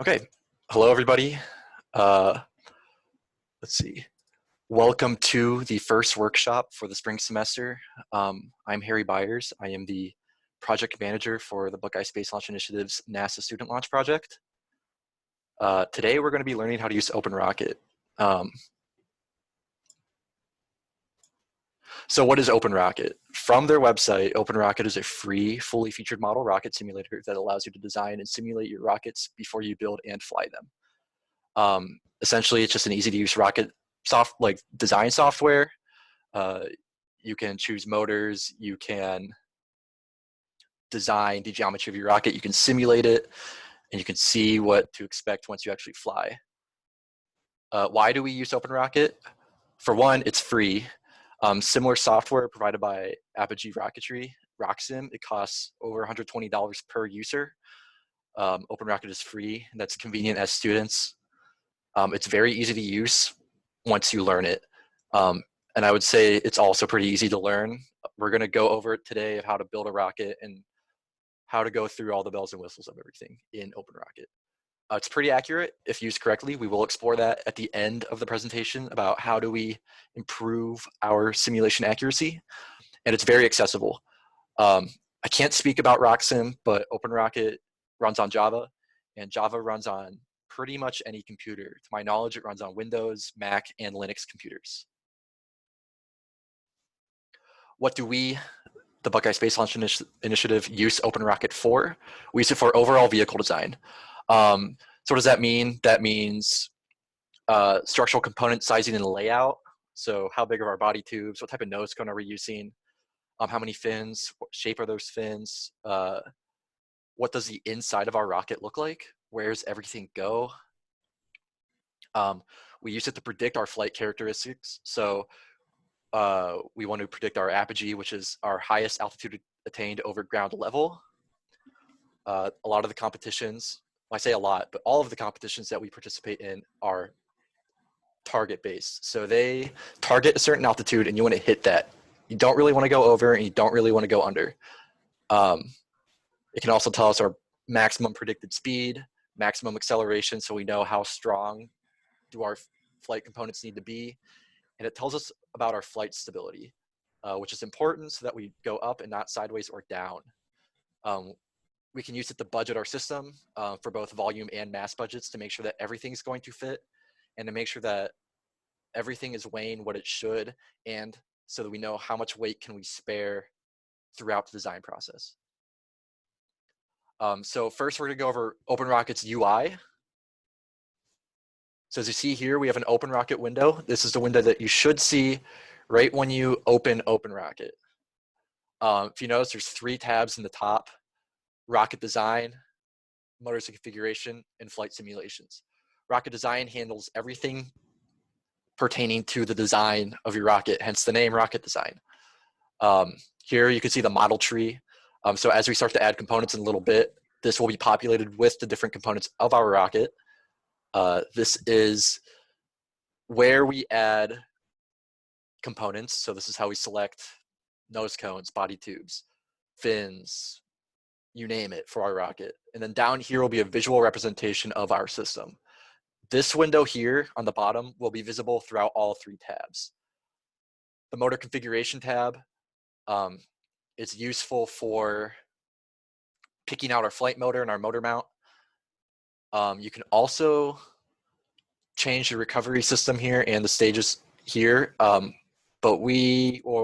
Okay, hello everybody. Let's see. Welcome to the first workshop for the spring semester. I'm Harry Byers. I am the project manager for the Buckeye Space Launch Initiative's NASA Student Launch Project. Today we're going to be learning how to use OpenRocket. So what is OpenRocket? From their website, OpenRocket is a free, fully featured model rocket simulator that allows you to design and simulate your rockets before you build and fly them. Essentially, it's just an easy-to-use rocket design software. You can choose motors. You can design the geometry of your rocket. You can simulate it, and you can see what to expect once you actually fly. Why do we use OpenRocket? For one, it's free. Similar software provided by Apogee Rocketry, RockSim, it costs over $120 per user. OpenRocket is free, and that's convenient as students. It's very easy to use once you learn it. And I would say it's also pretty easy to learn. We're going to go over it today of how to build a rocket and how to go through all the bells and whistles of everything in OpenRocket. It's pretty accurate if used correctly. We will explore that at the end of the presentation about how do we improve our simulation accuracy. And it's very accessible. I can't speak about RockSim, but OpenRocket runs on Java, and Java runs on pretty much any computer. To my knowledge, it runs on Windows, Mac, and Linux computers. What do we, the Buckeye Space Launch Initiative, use OpenRocket for? We use it for overall vehicle design. So what does that mean? That means structural component sizing and layout. So how big are our body tubes? What type of nose cone are we using? How many fins? What shape are those fins? What does the inside of our rocket look like? Where's everything go? We use it to predict our flight characteristics. So we want to predict our apogee, which is our highest altitude attained over ground level. A lot of the competitions, well, I say a lot, but all of the competitions that we participate in are target based. So they target a certain altitude and you want to hit that. You don't really want to go over and you don't really want to go under. It can also tell us our maximum predicted speed, maximum acceleration, so we know how strong do our flight components need to be. And it tells us about our flight stability, which is important so that we go up and not sideways or down. We can use it to budget our system for both volume and mass budgets to make sure that everything's going to fit and to make sure that everything is weighing what it should, and so that we know how much weight can we spare throughout the design process. So first we're gonna go over OpenRocket's UI. So as you see here, we have an OpenRocket window. This is the window that you should see right when you open OpenRocket. If you notice, there's 3 tabs in the top: rocket design, motors and configuration, and flight simulations. Rocket design handles everything pertaining to the design of your rocket, hence the name rocket design. Here you can see the model tree. So as we start to add components in a little bit, this will be populated with the different components of our rocket. This is where we add components. So this is how we select nose cones, body tubes, fins, you name it, for our rocket. And then down here will be a visual representation of our system. This window here on the bottom will be visible throughout all 3 tabs. The motor configuration tab is useful for picking out our flight motor and our motor mount. You can also change the recovery system here and the stages here, but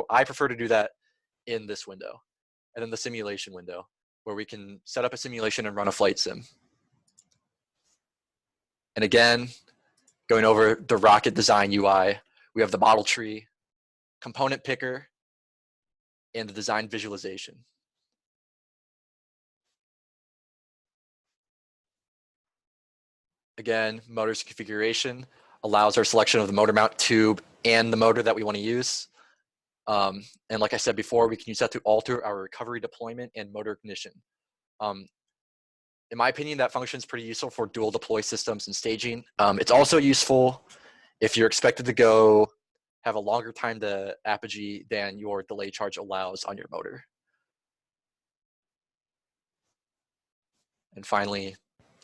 I prefer to do that in this window. And then the simulation window, where we can set up a simulation and run a flight sim. And again, going over the rocket design UI, we have the model tree, component picker, and the design visualization. Again, motors configuration allows our selection of the motor mount tube and the motor that we want to use. And like I said before, we can use that to alter our recovery deployment and motor ignition. In my opinion, that function is pretty useful for dual deploy systems and staging. It's also useful if you're expected to go have a longer time to apogee than your delay charge allows on your motor. And finally,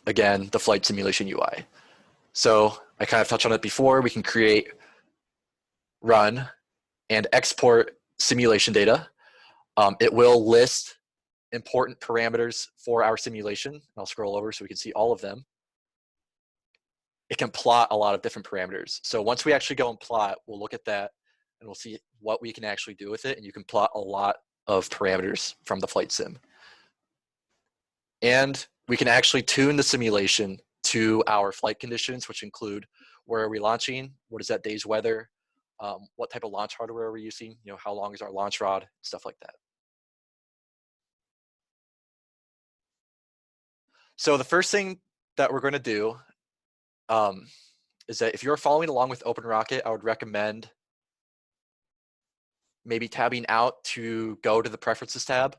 again, the flight simulation UI. So I kind of touched on it before. We can create, run, and export simulation data. It will list important parameters for our simulation. I'll scroll over so we can see all of them. It can plot a lot of different parameters. So once we actually go and plot, we'll look at that and we'll see what we can actually do with it. And you can plot a lot of parameters from the flight sim. And we can actually tune the simulation to our flight conditions, which include where are we launching, what is that day's weather, what type of launch hardware are we using, how long is our launch rod, stuff like that. So the first thing that we're going to do is that if you're following along with OpenRocket, I would recommend maybe tabbing out to go to the Preferences tab.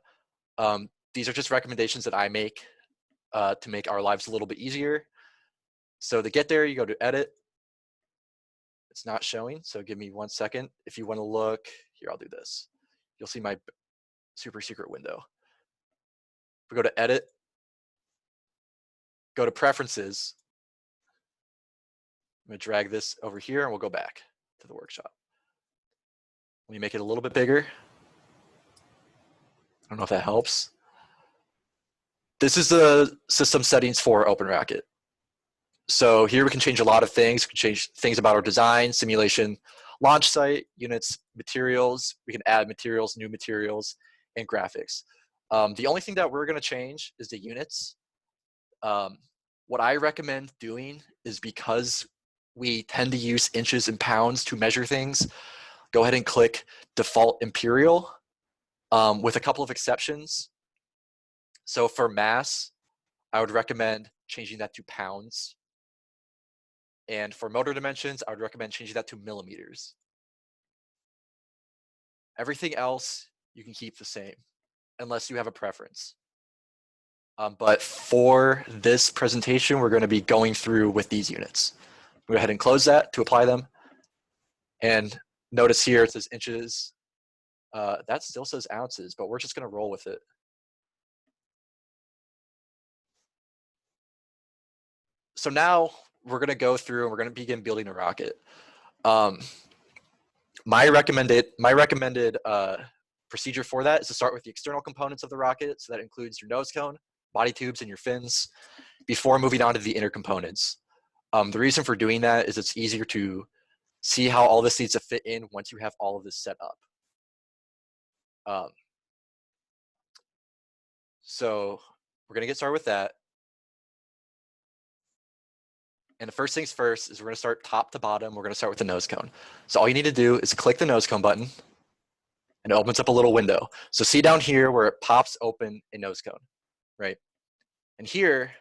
These are just recommendations that I make to make our lives a little bit easier. So to get there, you go to Edit. It's not showing, so give me 1 second. If you want to look, here, I'll do this. You'll see my super secret window. If we go to Edit, go to Preferences. I'm going to drag this over here, and we'll go back to the workshop. Let me make it a little bit bigger. I don't know if that helps. This is the system settings for OpenRocket. So here we can change a lot of things. We can change things about our design, simulation, launch site, units, materials. We can add materials, new materials, and graphics. The only thing that we're going to change is the units. What I recommend doing is, because we tend to use inches and pounds to measure things, go ahead and click default imperial with a couple of exceptions. So for mass, I would recommend changing that to pounds. And for motor dimensions, I would recommend changing that to millimeters. Everything else you can keep the same, unless you have a preference. But for this presentation, we're going to be going through with these units. Go ahead and close that to apply them. And notice here it says inches. That still says ounces, but we're just going to roll with it. So now we're going to go through and we're going to begin building a rocket. My recommended procedure for that is to start with the external components of the rocket. So that includes your nose cone, body tubes, and your fins, before moving on to the inner components. The reason for doing that is it's easier to see how all this needs to fit in once you have all of this set up. So we're going to get started with that. And the first things first is we're going to start top to bottom. We're going to start with the nose cone. So all you need to do is click the nose cone button, and it opens up a little window. So see down here where it pops open a nose cone, right? And here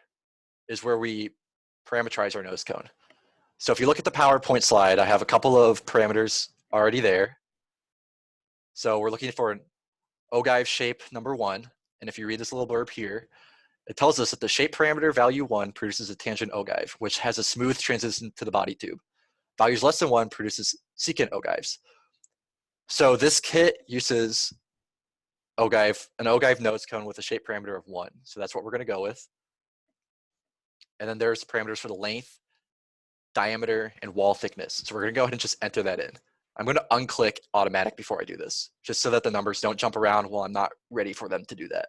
is where we parameterize our nose cone. So if you look at the PowerPoint slide, I have a couple of parameters already there. So we're looking for an ogive shape number 1. And if you read this little blurb here, it tells us that the shape parameter value 1 produces a tangent ogive, which has a smooth transition to the body tube. Values less than 1 produces secant ogives. So this kit uses an ogive nose cone with a shape parameter of 1. So that's what we're going to go with. And then there's parameters for the length, diameter, and wall thickness. So we're going to go ahead and just enter that in. I'm going to unclick automatic before I do this, just so that the numbers don't jump around while I'm not ready for them to do that.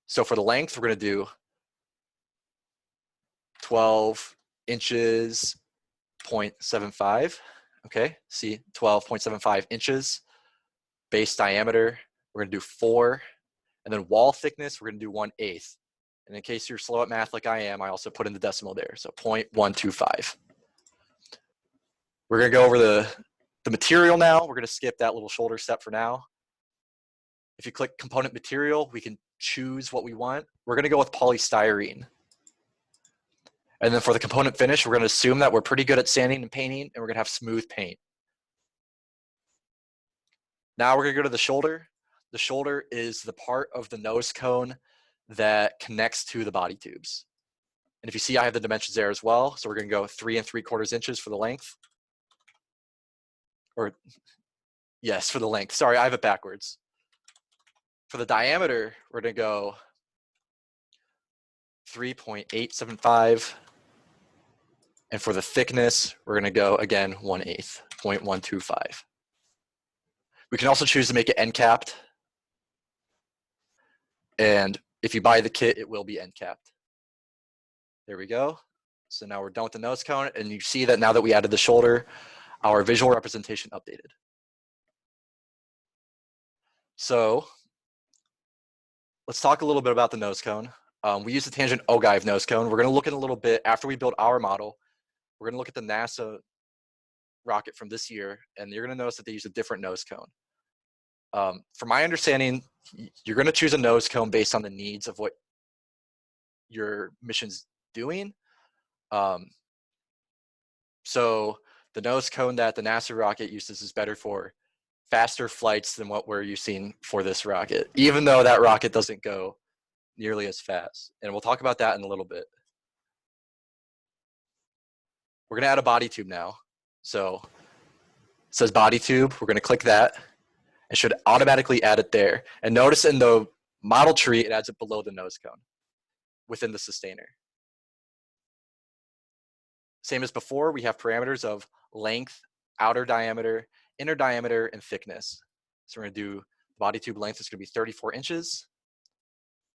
So for the length, we're going to do 12 inches, 0.75. Okay, see, 12.75 inches. Base diameter, we're going to do 4. And then wall thickness, we're going to do 1/8. And in case you're slow at math like I am, I also put in the decimal there, so 0.125. We're going to go over the material now. We're going to skip that little shoulder step for now. If you click component material, we can choose what we want. We're going to go with polystyrene. And then for the component finish, we're going to assume that we're pretty good at sanding and painting, and we're going to have smooth paint. Now we're going to go to the shoulder. The shoulder is the part of the nose cone that connects to the body tubes. And if you see, I have the dimensions there as well. So we're going to go 3 3/4 inches for the length. Or yes, for the length. Sorry, I have it backwards. For the diameter, we're going to go 3.875. And for the thickness, we're going to go, again, 1/8, 0.125. We can also choose to make it end capped. And if you buy the kit, it will be end capped. There we go. So now we're done with the nose cone. And you see that now that we added the shoulder, our visual representation updated. So let's talk a little bit about the nose cone. We use the tangent ogive nose cone. We're going to look in a little bit after we build our model. We're going to look at the NASA rocket from this year, and you're going to notice that they use a different nose cone. From my understanding, you're going to choose a nose cone based on the needs of what your mission's doing. So the nose cone that the NASA rocket uses is better for faster flights than what we're using for this rocket, even though that rocket doesn't go nearly as fast. And we'll talk about that in a little bit. We're going to add a body tube now. So it says body tube. We're going to click that. It should automatically add it there. And notice in the model tree, it adds it below the nose cone within the sustainer. Same as before, we have parameters of length, outer diameter, inner diameter, and thickness. So we're going to do body tube length is going to be 34 inches.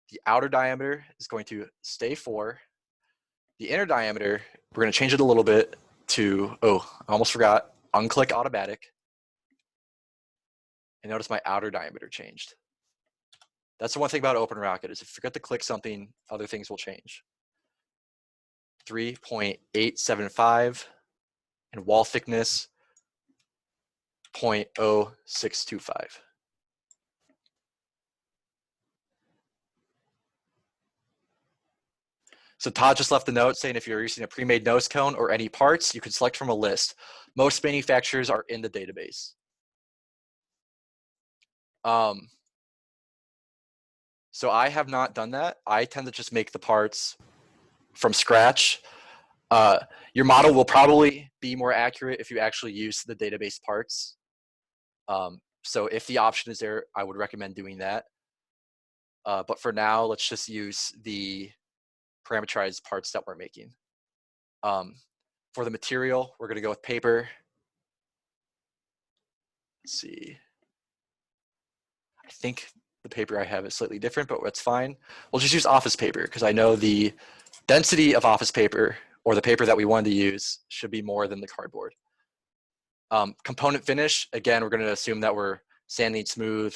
The outer diameter is going to stay 4. The inner diameter, we're going to change it a little bit to, oh, I almost forgot, unclick automatic. And notice my outer diameter changed. That's the one thing about OpenRocket is if you forget to click something, other things will change. 3.875 and wall thickness 0.0625. So Todd just left a note saying if you're using a pre-made nose cone or any parts, you can select from a list. Most manufacturers are in the database. So I have not done that. I tend to just make the parts from scratch. Your model will probably be more accurate if you actually use the database parts. So if the option is there, I would recommend doing that. But for now, let's just use the parameterized parts that we're making. For the material, we're going to go with paper. Let's see. I think the paper I have is slightly different, but that's fine. We'll just use office paper because I know the density of office paper or the paper that we wanted to use should be more than the cardboard. Component finish, again, we're going to assume that we're sanding smooth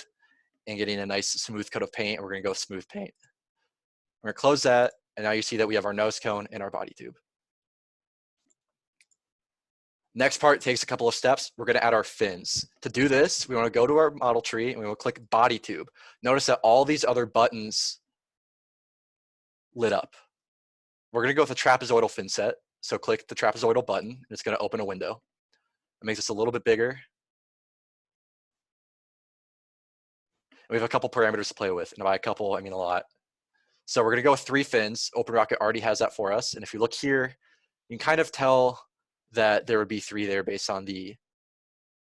and getting a nice smooth coat of paint, and we're going to go smooth paint. We're going to close that, and now you see that we have our nose cone and our body tube. Next part takes a couple of steps. We're going to add our fins. To do this, we want to go to our model tree, and we will click body tube. Notice that all these other buttons lit up. We're going to go with the trapezoidal fin set. So click the trapezoidal button, and it's going to open a window. It makes this a little bit bigger. And we have a couple parameters to play with, and by a couple, I mean a lot. So we're going to go with 3 fins. OpenRocket already has that for us. And if you look here, you can kind of tell that there would be 3 there based on the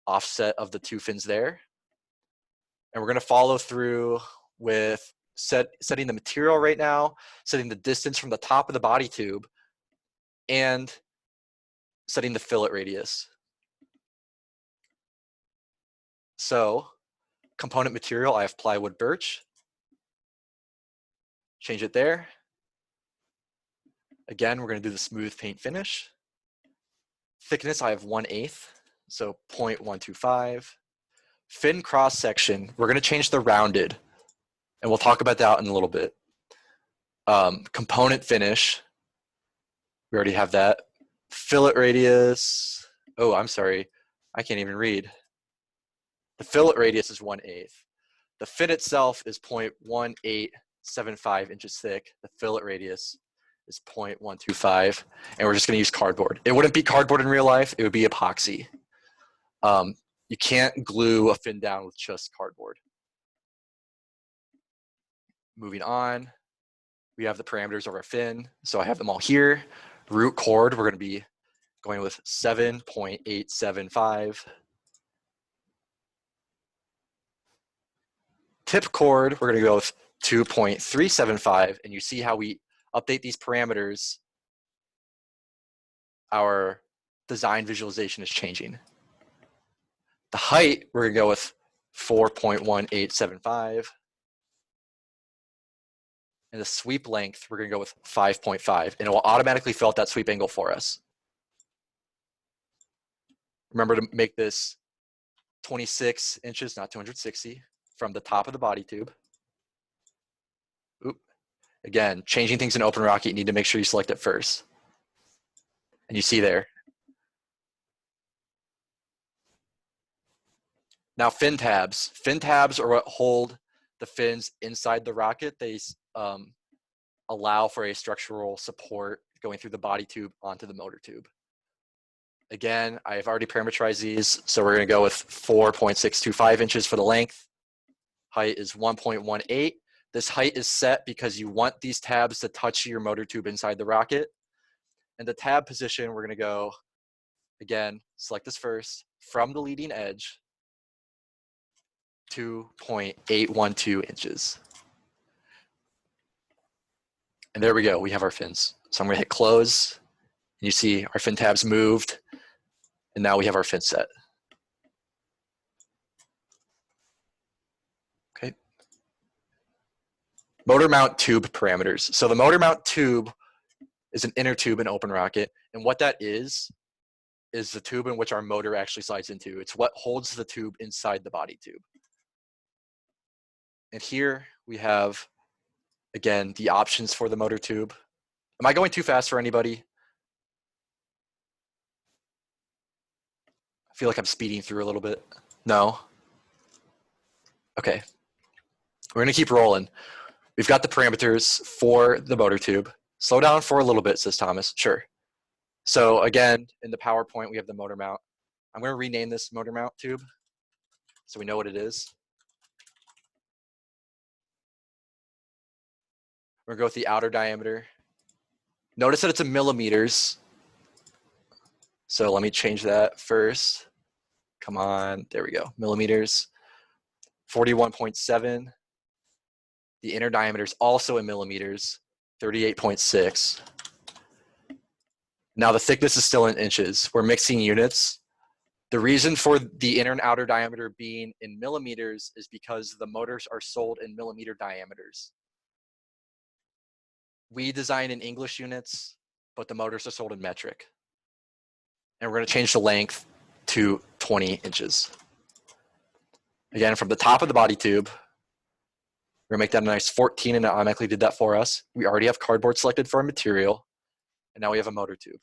offset of the 2 fins there. And we're going to follow through with setting the material right now, setting the distance from the top of the body tube, and setting the fillet radius. So component material, I have plywood birch. Change it there. Again, we're going to do the smooth paint finish. Thickness, I have 1/8, so 0.125. Fin cross section, we're going to change the rounded, and we'll talk about that in a little bit. Component finish, we already have that. Fillet radius, oh, I'm sorry, I can't even read. The fillet radius is 1/8. The fin itself is 0.1875 inches thick. The fillet radius is 0.125, and we're just going to use cardboard. It wouldn't be cardboard in real life. It would be epoxy. You can't glue a fin down with just cardboard. Moving on, we have the parameters of our fin. So I have them all here. Root chord, we're going to be going with 7.875. Tip chord, we're going to go with 2.375, and you see how we update these parameters, our design visualization is changing. The height, we're gonna go with 4.1875. And the sweep length, we're gonna go with 5.5, and it will automatically fill out that sweep angle for us. Remember to make this 26 inches, not 260, from the top of the body tube. Oop. Again, changing things in OpenRocket, you need to make sure you select it first. And you see there. Now fin tabs. Fin tabs are what hold the fins inside the rocket. They allow for a structural support going through the body tube onto the motor tube. Again, I've already parameterized these, so we're gonna go with 4.625 inches for the length. Height is 1.18. This height is set because you want these tabs to touch your motor tube inside the rocket. And the tab position, we're gonna go, again, select this first, from the leading edge, 2.812 inches. And there we go, we have our fins. So I'm gonna hit close, and you see our fin tabs moved, and now we have our fin set. Okay. Motor mount tube parameters. So the motor mount tube is an inner tube in OpenRocket, and what that is the tube in which our motor actually slides into. It's what holds the tube inside the body tube. And here we have, again, the options for the motor tube. Am I going too fast for anybody? I feel like I'm speeding through a little bit. No? Okay. We're gonna keep rolling. We've got the parameters for the motor tube. Slow down for a little bit, says Thomas. Sure. So again, in the PowerPoint, we have the motor mount. I'm gonna rename this motor mount tube so we know what it is. We're gonna go with the outer diameter. Notice that it's in millimeters. So let me change that first. Come on, there we go, millimeters. 41.7. The inner diameter is also in millimeters, 38.6. Now the thickness is still in inches. We're mixing units. The reason for the inner and outer diameter being in millimeters is because the motors are sold in millimeter diameters. We design in English units, but the motors are sold in metric. And we're gonna change the length to 20 inches. Again, from the top of the body tube, we're gonna make that a nice 14, and it automatically did that for us. We already have cardboard selected for our material, and now we have a motor tube.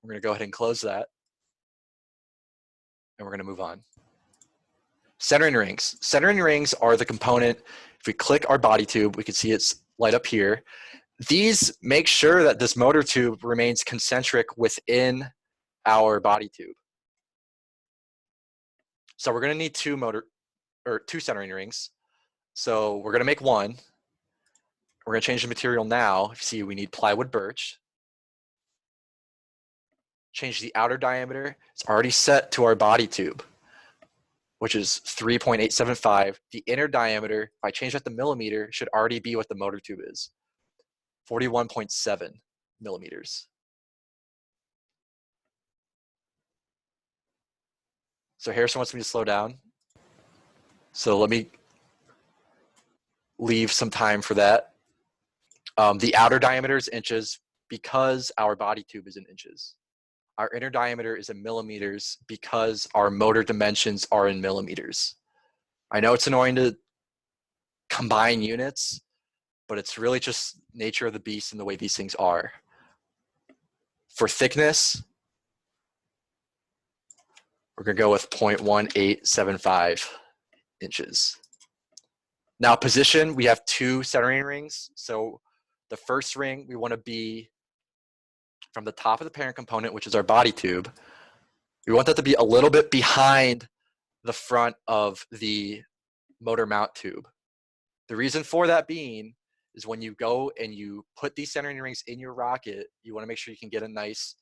We're gonna go ahead and close that, and we're gonna move on. Centering rings. Centering rings are the component. If we click our body tube, we can see it's light up here. These make sure that this motor tube remains concentric within our body tube. So we're gonna need two centering rings. So we're gonna make one. We're gonna change the material now. You see, we need plywood birch. Change the outer diameter. It's already set to our body tube, which is 3.875. The inner diameter, if I change that to millimeter, should already be what the motor tube is, 41.7 millimeters. So Harrison wants me to slow down. So let me leave some time for that. The outer diameter is inches because our body tube is in inches. Our inner diameter is in millimeters because our motor dimensions are in millimeters. I know it's annoying to combine units, but it's really just nature of the beast and the way these things are. For thickness, we're gonna go with 0.1875 inches. Now position, we have two centering rings. So the first ring, we wanna be from the top of the parent component, which is our body tube. We want that to be a little bit behind the front of the motor mount tube. The reason for that being is when you go and you put these centering rings in your rocket, you wanna make sure you can get a nice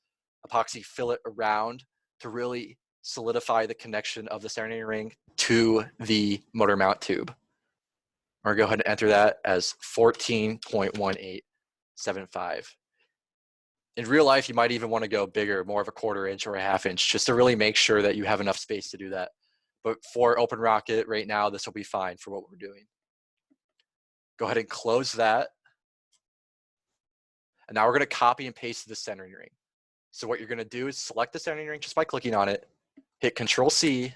epoxy fillet around to really solidify the connection of the centering ring to the motor mount tube. We're gonna go ahead and enter that as 14.18 0.75. In real life, you might even want to go bigger, more of a 1/4 inch or a 1/2 inch, just to really make sure that you have enough space to do that. But for OpenRocket right now, this will be fine for what we're doing. Go ahead and close that. And now we're going to copy and paste the centering ring. So what you're going to do is select the centering ring just by clicking on it, hit Control-C,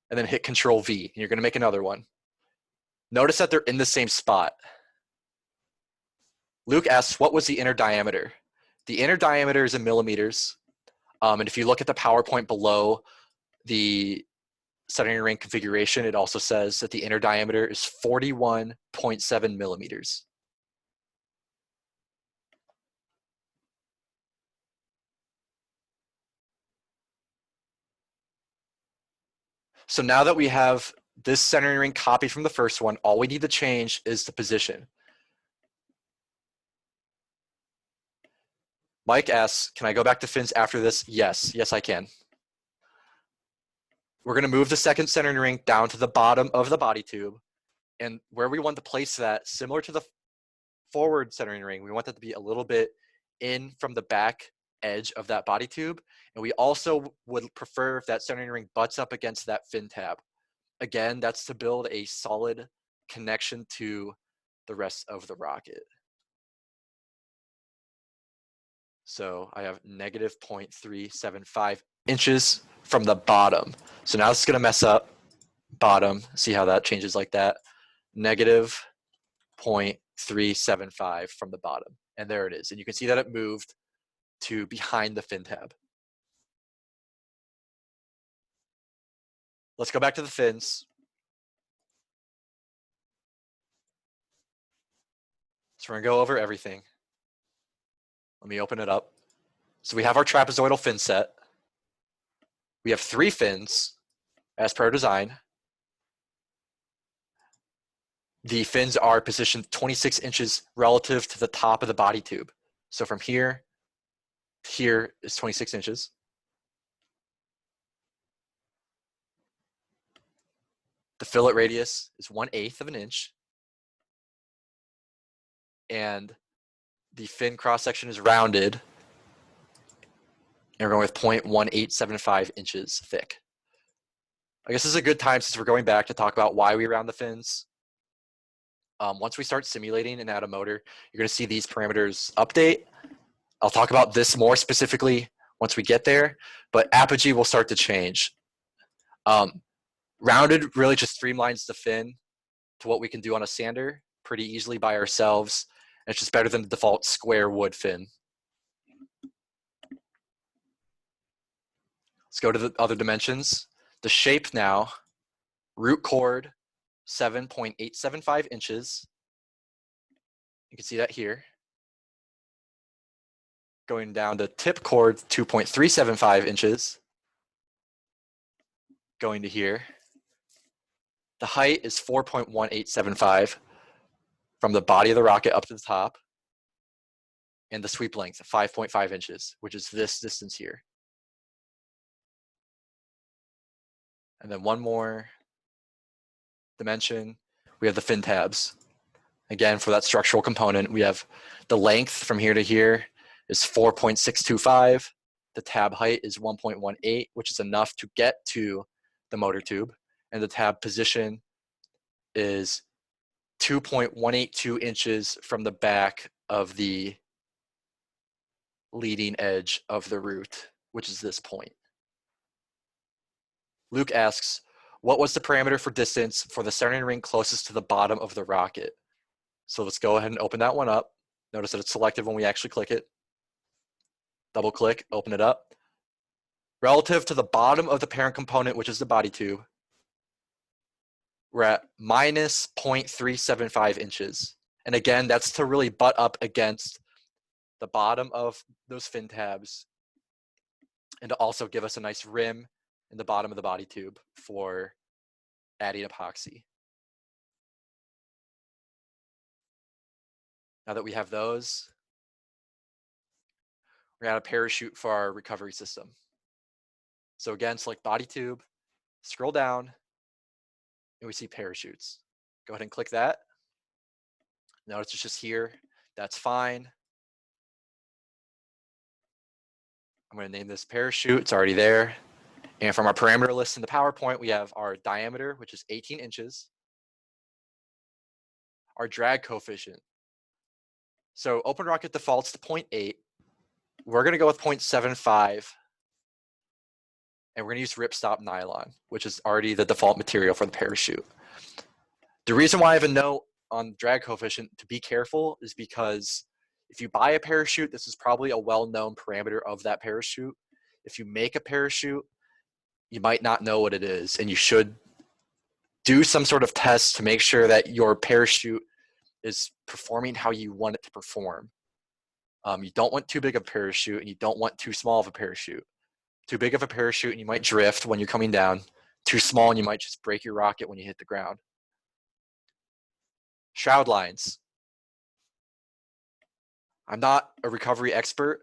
and then hit Control-V, and you're going to make another one. Notice that they're in the same spot. Luke asks, what was the inner diameter? The inner diameter is in millimeters. And if you look at the PowerPoint below the centering ring configuration, it also says that the inner diameter is 41.7 millimeters. So now that we have this centering ring copied from the first one, all we need to change is the position. Mike asks, can I go back to fins after this? Yes, yes I can. We're going to move the second centering ring down to the bottom of the body tube. And where we want to place that, similar to the forward centering ring, we want that to be a little bit in from the back edge of that body tube. And we also would prefer if that centering ring butts up against that fin tab. Again, that's to build a solid connection to the rest of the rocket. So I have negative 0.375 inches from the bottom. So now it's going to mess up bottom. See how that changes like that? Negative 0.375 from the bottom. And there it is. And you can see that it moved to behind the fin tab. Let's go back to the fins. So we're going to go over everything. Let me open it up. So we have our trapezoidal fin set. We have 3 fins as per design. The fins are positioned 26 inches relative to the top of the body tube. So from here to here is 26 inches. The fillet radius is 1/8 of an inch. And the fin cross section is rounded. And we're going with 0.1875 inches thick. I guess this is a good time, since we're going back, to talk about why we round the fins. Once we start simulating and add a motor, you're going to see these parameters update. I'll talk about this more specifically once we get there, but apogee will start to change. Rounded really just streamlines the fin to what we can do on a sander pretty easily by ourselves. And it's just better than the default square wood fin. Let's go to the other dimensions. The shape now, root chord, 7.875 inches. You can see that here. Going down to tip chord, 2.375 inches. Going to here. The height is 4.1875 from the body of the rocket up to the top. And the sweep length, 5.5 inches, which is this distance here. And then one more dimension, we have the fin tabs. Again, for that structural component, we have the length from here to here is 4.625. The tab height is 1.18, which is enough to get to the motor tube. And the tab position is 2.182 inches from the back of the leading edge of the root, which is this point. Luke asks, what was the parameter for distance for the centering ring closest to the bottom of the rocket? So let's go ahead and open that one up. Notice that it's selected when we actually click it. Double click, open it up. Relative to the bottom of the parent component, which is the body tube, we're at minus 0.375 inches. And again, that's to really butt up against the bottom of those fin tabs and to also give us a nice rim in the bottom of the body tube for adding epoxy. Now that we have those, we're gonna add a parachute for our recovery system. So again, select body tube, scroll down, and we see parachutes. Go ahead and click that. Notice it's just here That's fine. I'm going to name this parachute. It's already there. And from our parameter list in the PowerPoint, we have our diameter, which is 18 inches. Our drag coefficient. So OpenRocket defaults to 0.8. We're going to go with 0.75. And we're going to use ripstop nylon, which is already the default material for the parachute. The reason why I have a note on drag coefficient to be careful is because if you buy a parachute, this is probably a well-known parameter of that parachute. If you make a parachute, you might not know what it is, and you should do some sort of test to make sure that your parachute is performing how you want it to perform. You don't want too big of a parachute, and you don't want too small of a parachute. Too big of a parachute, and you might drift when you're coming down. Too small, and you might just break your rocket when you hit the ground. Shroud lines. I'm not a recovery expert,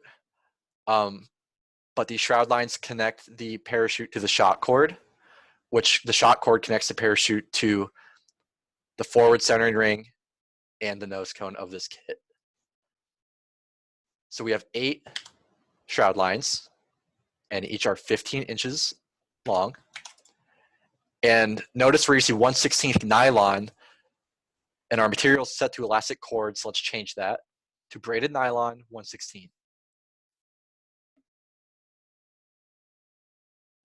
but these shroud lines connect the parachute to the shock cord, which the shock cord connects the parachute to the forward centering ring and the nose cone of this kit. So we have 8 shroud lines, and each are 15 inches long. And notice where you see 1/16 nylon, and our material is set to elastic cord, so let's change that to braided nylon 1/16.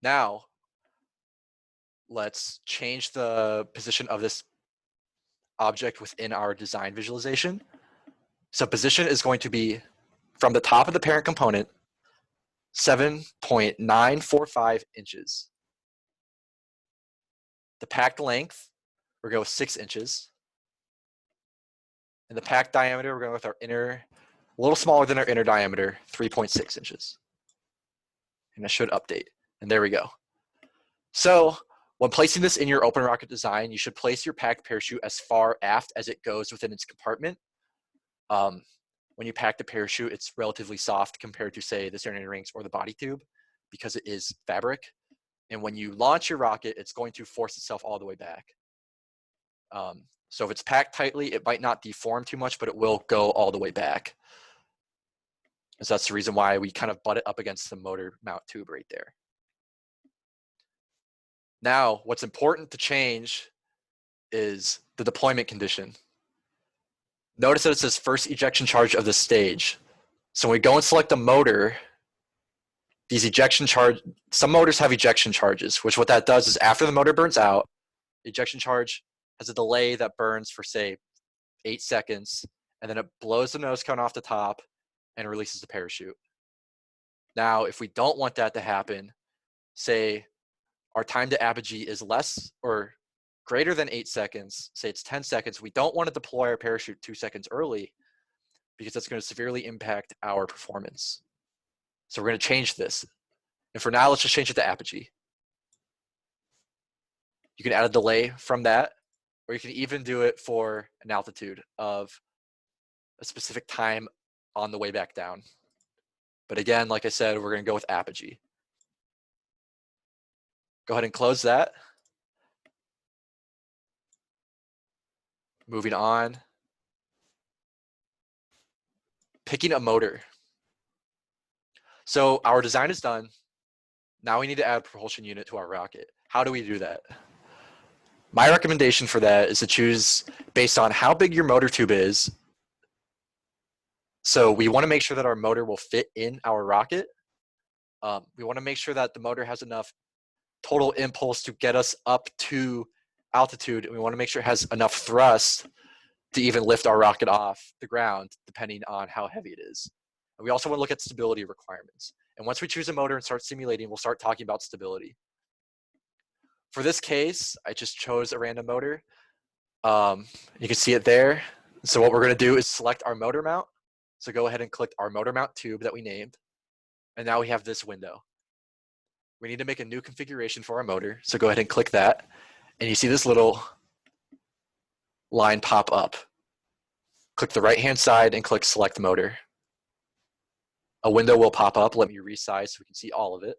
Now, let's change the position of this object within our design visualization. So position is going to be from the top of the parent component, 7.945 inches. The packed length, we're going with 6 inches. And the packed diameter, we're going with our inner, a little smaller than our inner diameter, 3.6 inches. And that should update. And there we go. So when placing this in your OpenRocket design, you should place your packed parachute as far aft as it goes within its compartment. When you pack the parachute, it's relatively soft compared to, say, the centering rings or the body tube because it is fabric. And when you launch your rocket, it's going to force itself all the way back. So if it's packed tightly, it might not deform too much, but it will go all the way back. And so that's the reason why we kind of butt it up against the motor mount tube right there. Now, what's important to change is the deployment condition. Notice that it says first ejection charge of the stage. So when we go and select the motor, these ejection charge, some motors have ejection charges, which what that does is after the motor burns out, the ejection charge has a delay that burns for, say, 8 seconds, and then it blows the nose cone off the top and releases the parachute. Now, if we don't want that to happen, say our time to apogee is less or greater than 8 seconds, say it's 10 seconds, we don't want to deploy our parachute 2 seconds early because that's going to severely impact our performance. So we're going to change this. And for now, let's just change it to apogee. You can add a delay from that, or you can even do it for an altitude of a specific time on the way back down. But again, like I said, we're going to go with apogee. Go ahead and close that. Moving on. Picking a motor. So our design is done. Now we need to add a propulsion unit to our rocket. How do we do that? My recommendation for that is to choose based on how big your motor tube is. So we want to make sure that our motor will fit in our rocket. We want to make sure that the motor has enough total impulse to get us up to altitude. And we want to make sure it has enough thrust to even lift our rocket off the ground, depending on how heavy it is. And we also want to look at stability requirements. And once we choose a motor and start simulating, we'll start talking about stability. For this case, I just chose a random motor. You can see it there. So what we're going to do is select our motor mount. So go ahead and click our motor mount tube that we named. And now we have this window. We need to make a new configuration for our motor. So go ahead and click that. And you see this little line pop up. Click the right-hand side and click select motor. A window will pop up. Let me resize so we can see all of it.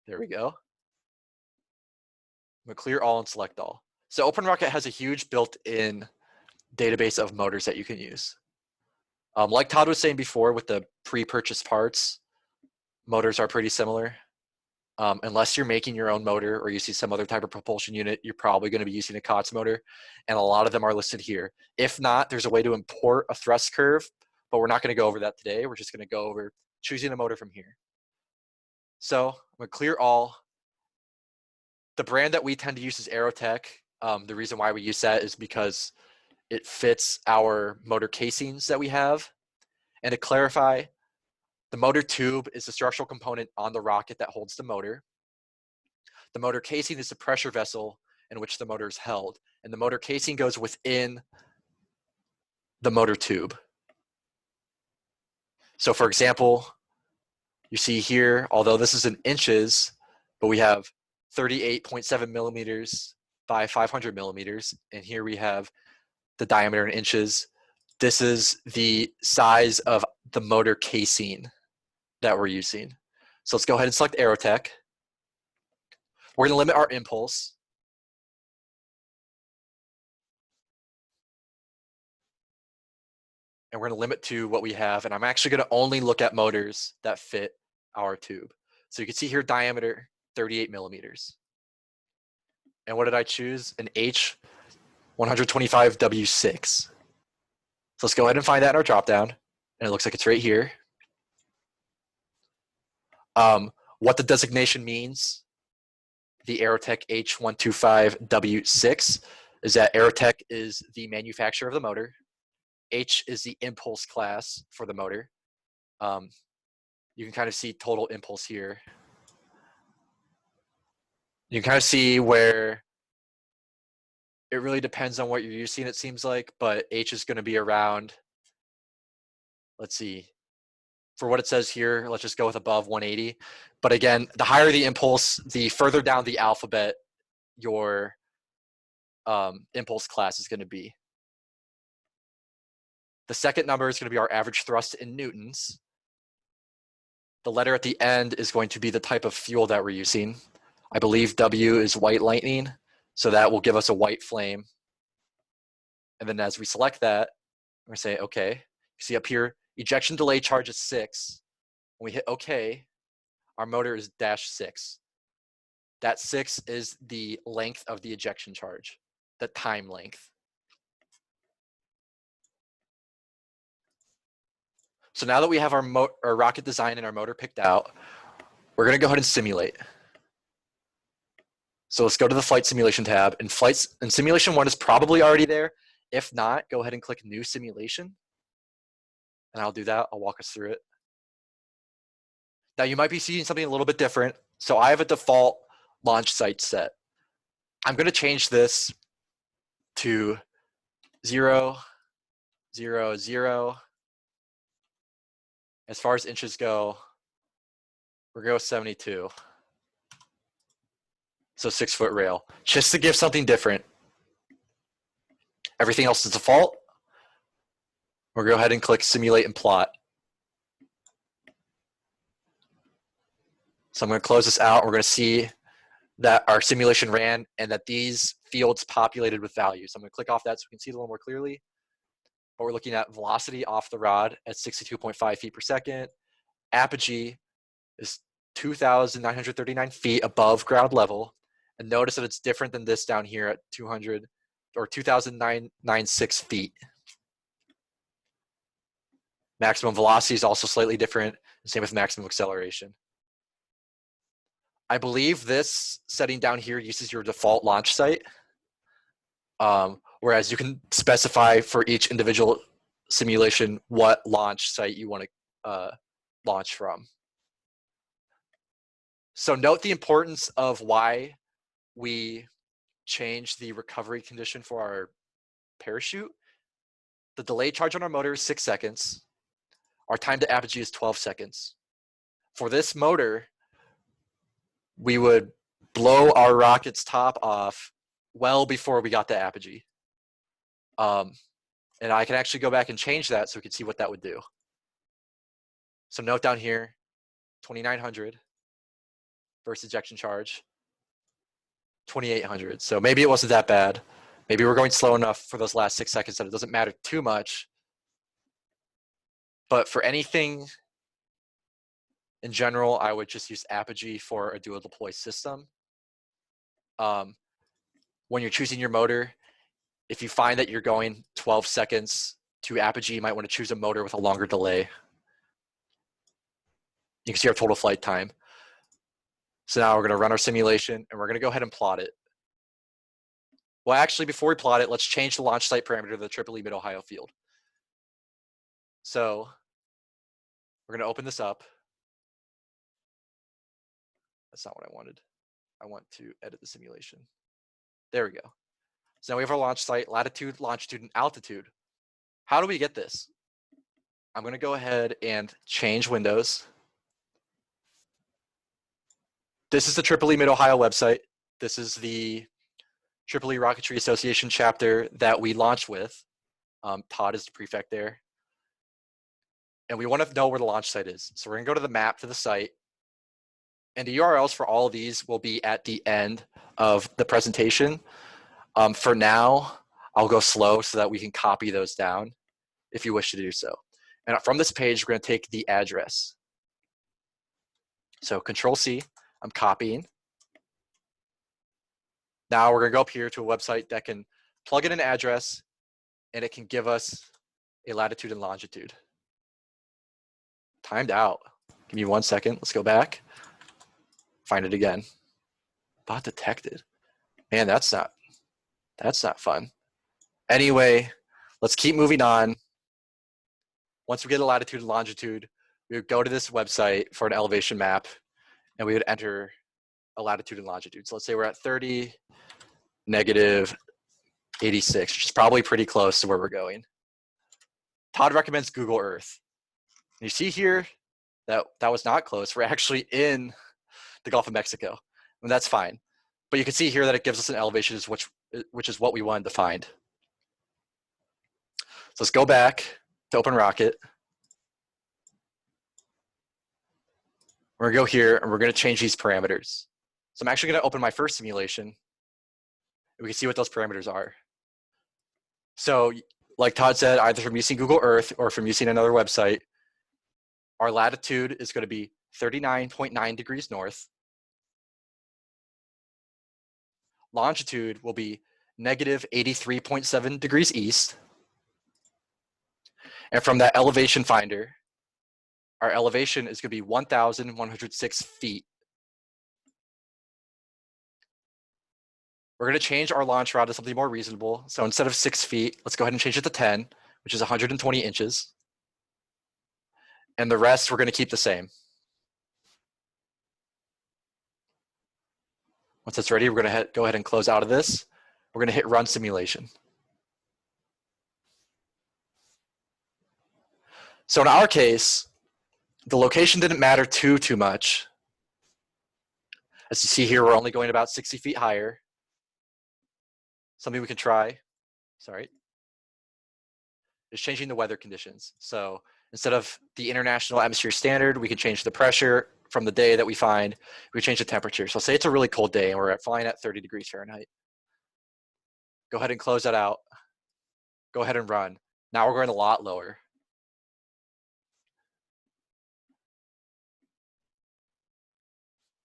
There we go. I'm going to clear all and select all. So OpenRocket has a huge built-in database of motors that you can use. Like Todd was saying before with the pre-purchased parts, motors are pretty similar. Unless you're making your own motor or you see some other type of propulsion unit, you're probably going to be using a COTS motor, and a lot of them are listed here. If not, there's a way to import a thrust curve, but we're not going to go over that today. We're just going to go over choosing a motor from here. So I'm going to clear all. The brand that we tend to use is Aerotech. The reason why we use that is because it fits our motor casings that we have. And to clarify, the motor tube is the structural component on the rocket that holds the motor. The motor casing is the pressure vessel in which the motor is held. And the motor casing goes within the motor tube. So for example, you see here, although this is in inches, but we have 38.7 millimeters by 500 millimeters. And here we have the diameter in inches. This is the size of the motor casing that we're using. So let's go ahead and select Aerotech. We're going to limit our impulse. And we're going to limit to what we have. And I'm actually going to only look at motors that fit our tube. So you can see here diameter 38 millimeters. And what did I choose? An H125W6. So let's go ahead and find that in our dropdown. And it looks like it's right here. What the designation means, the Aerotech H125W6, is that Aerotech is the manufacturer of the motor. H is the impulse class for the motor. You can kind of see total impulse here. You can kind of see where it really depends on what you're using, it seems like, but H is going to be around, let's see, for what it says here, let's just go with above 180. But again, the higher the impulse, the further down the alphabet your impulse class is going to be. The second number is going to be our average thrust in newtons. The letter at the end is going to be the type of fuel that we're using. I believe W is white lightning, so that will give us a white flame. And then as we select that, we're going to say, okay. You see up here, ejection delay charge is 6. When we hit okay, our motor is -6. That 6 is the length of the ejection charge, the time length. So now that we have our rocket design and our motor picked out, we're going to go ahead and simulate. So let's go to the flight simulation tab, and simulation 1 is probably already there. If not, go ahead and click new simulation. And I'll do that. I'll walk us through it. Now you might be seeing something a little bit different. So I have a default launch site set. I'm going to change this to 0, 0, 0. As far as inches go, we're going to go 72. So 6-foot rail, just to give something different. Everything else is default. We'll go ahead and click simulate and plot. So I'm going to close this out. We're going to see that our simulation ran and that these fields populated with values. I'm going to click off that so we can see it a little more clearly. But we're looking at velocity off the rod at 62.5 feet per second. Apogee is 2,939 feet above ground level. And notice that it's different than this down here at 200 or 2,996 feet. Maximum velocity is also slightly different. Same with maximum acceleration. I believe this setting down here uses your default launch site, whereas you can specify for each individual simulation what launch site you want to launch from. So note the importance of why we change the recovery condition for our parachute. The delay charge on our motor is 6 seconds. Our time to apogee is 12 seconds. For this motor, we would blow our rocket's top off well before we got to apogee. And I can actually go back and change that so we can see what that would do. So note down here, 2,900 versus ejection charge, 2,800. So maybe it wasn't that bad. Maybe we're going slow enough for those last 6 seconds that it doesn't matter too much. But for anything in general, I would just use Apogee for a dual deploy system. When you're choosing your motor, if you find that you're going 12 seconds to Apogee, you might want to choose a motor with a longer delay. You can see our total flight time. So now we're going to run our simulation, and we're going to go ahead and plot it. Well, actually, before we plot it, let's change the launch site parameter to the EEE Mid-Ohio field. So we're going to open this up. That's not what I wanted. I want to edit the simulation. There we go. So now we have our launch site, latitude, longitude, and altitude. How do we get this? I'm going to go ahead and change windows. This is the EEE Mid-Ohio website. This is the EEE Rocketry Association chapter that we launched with. Todd is the prefect there. And we want to know where the launch site is. So we're going to go to the map to the site. And the URLs for all of these will be at the end of the presentation. For now, I'll go slow so that we can copy those down if you wish to do so. And from this page, we're going to take the address. So Control-C, I'm copying. Now we're going to go up here to a website that can plug in an address, and it can give us a latitude and longitude. Timed out. Give me 1 second. Let's go back. Find it again. Bot detected. Man, that's not fun. Anyway, let's keep moving on. Once we get a latitude and longitude, we would go to this website for an elevation map, and we would enter a latitude and longitude. So let's say we're at 30, negative 86, which is probably pretty close to where we're going. Todd recommends Google Earth. And you see here that was not close. We're actually in the Gulf of Mexico, and that's fine. But you can see here that it gives us an elevation, which is what we wanted to find. So let's go back to OpenRocket. We're going to go here, and we're going to change these parameters. So I'm actually going to open my first simulation, and we can see what those parameters are. So like Todd said, either from using Google Earth or from using another website, our latitude is going to be 39.9 degrees north. Longitude will be negative 83.7 degrees east. And from that elevation finder, our elevation is going to be 1,106 feet. We're going to change our launch route to something more reasonable. So instead of 6 feet, let's go ahead and change it to 10, which is 120 inches. And the rest we're going to keep the same. Once it's ready, we're going to go ahead and close out of this. We're going to hit Run Simulation. So in our case, the location didn't matter too much. As you see here, we're only going about 60 feet higher. Something we can try, sorry, is changing the weather conditions. So instead of the international atmosphere standard, we can change the pressure from the day that we find. We change the temperature. So say it's a really cold day and we're flying at 30 degrees Fahrenheit. Go ahead and close that out. Go ahead and run. Now we're going a lot lower.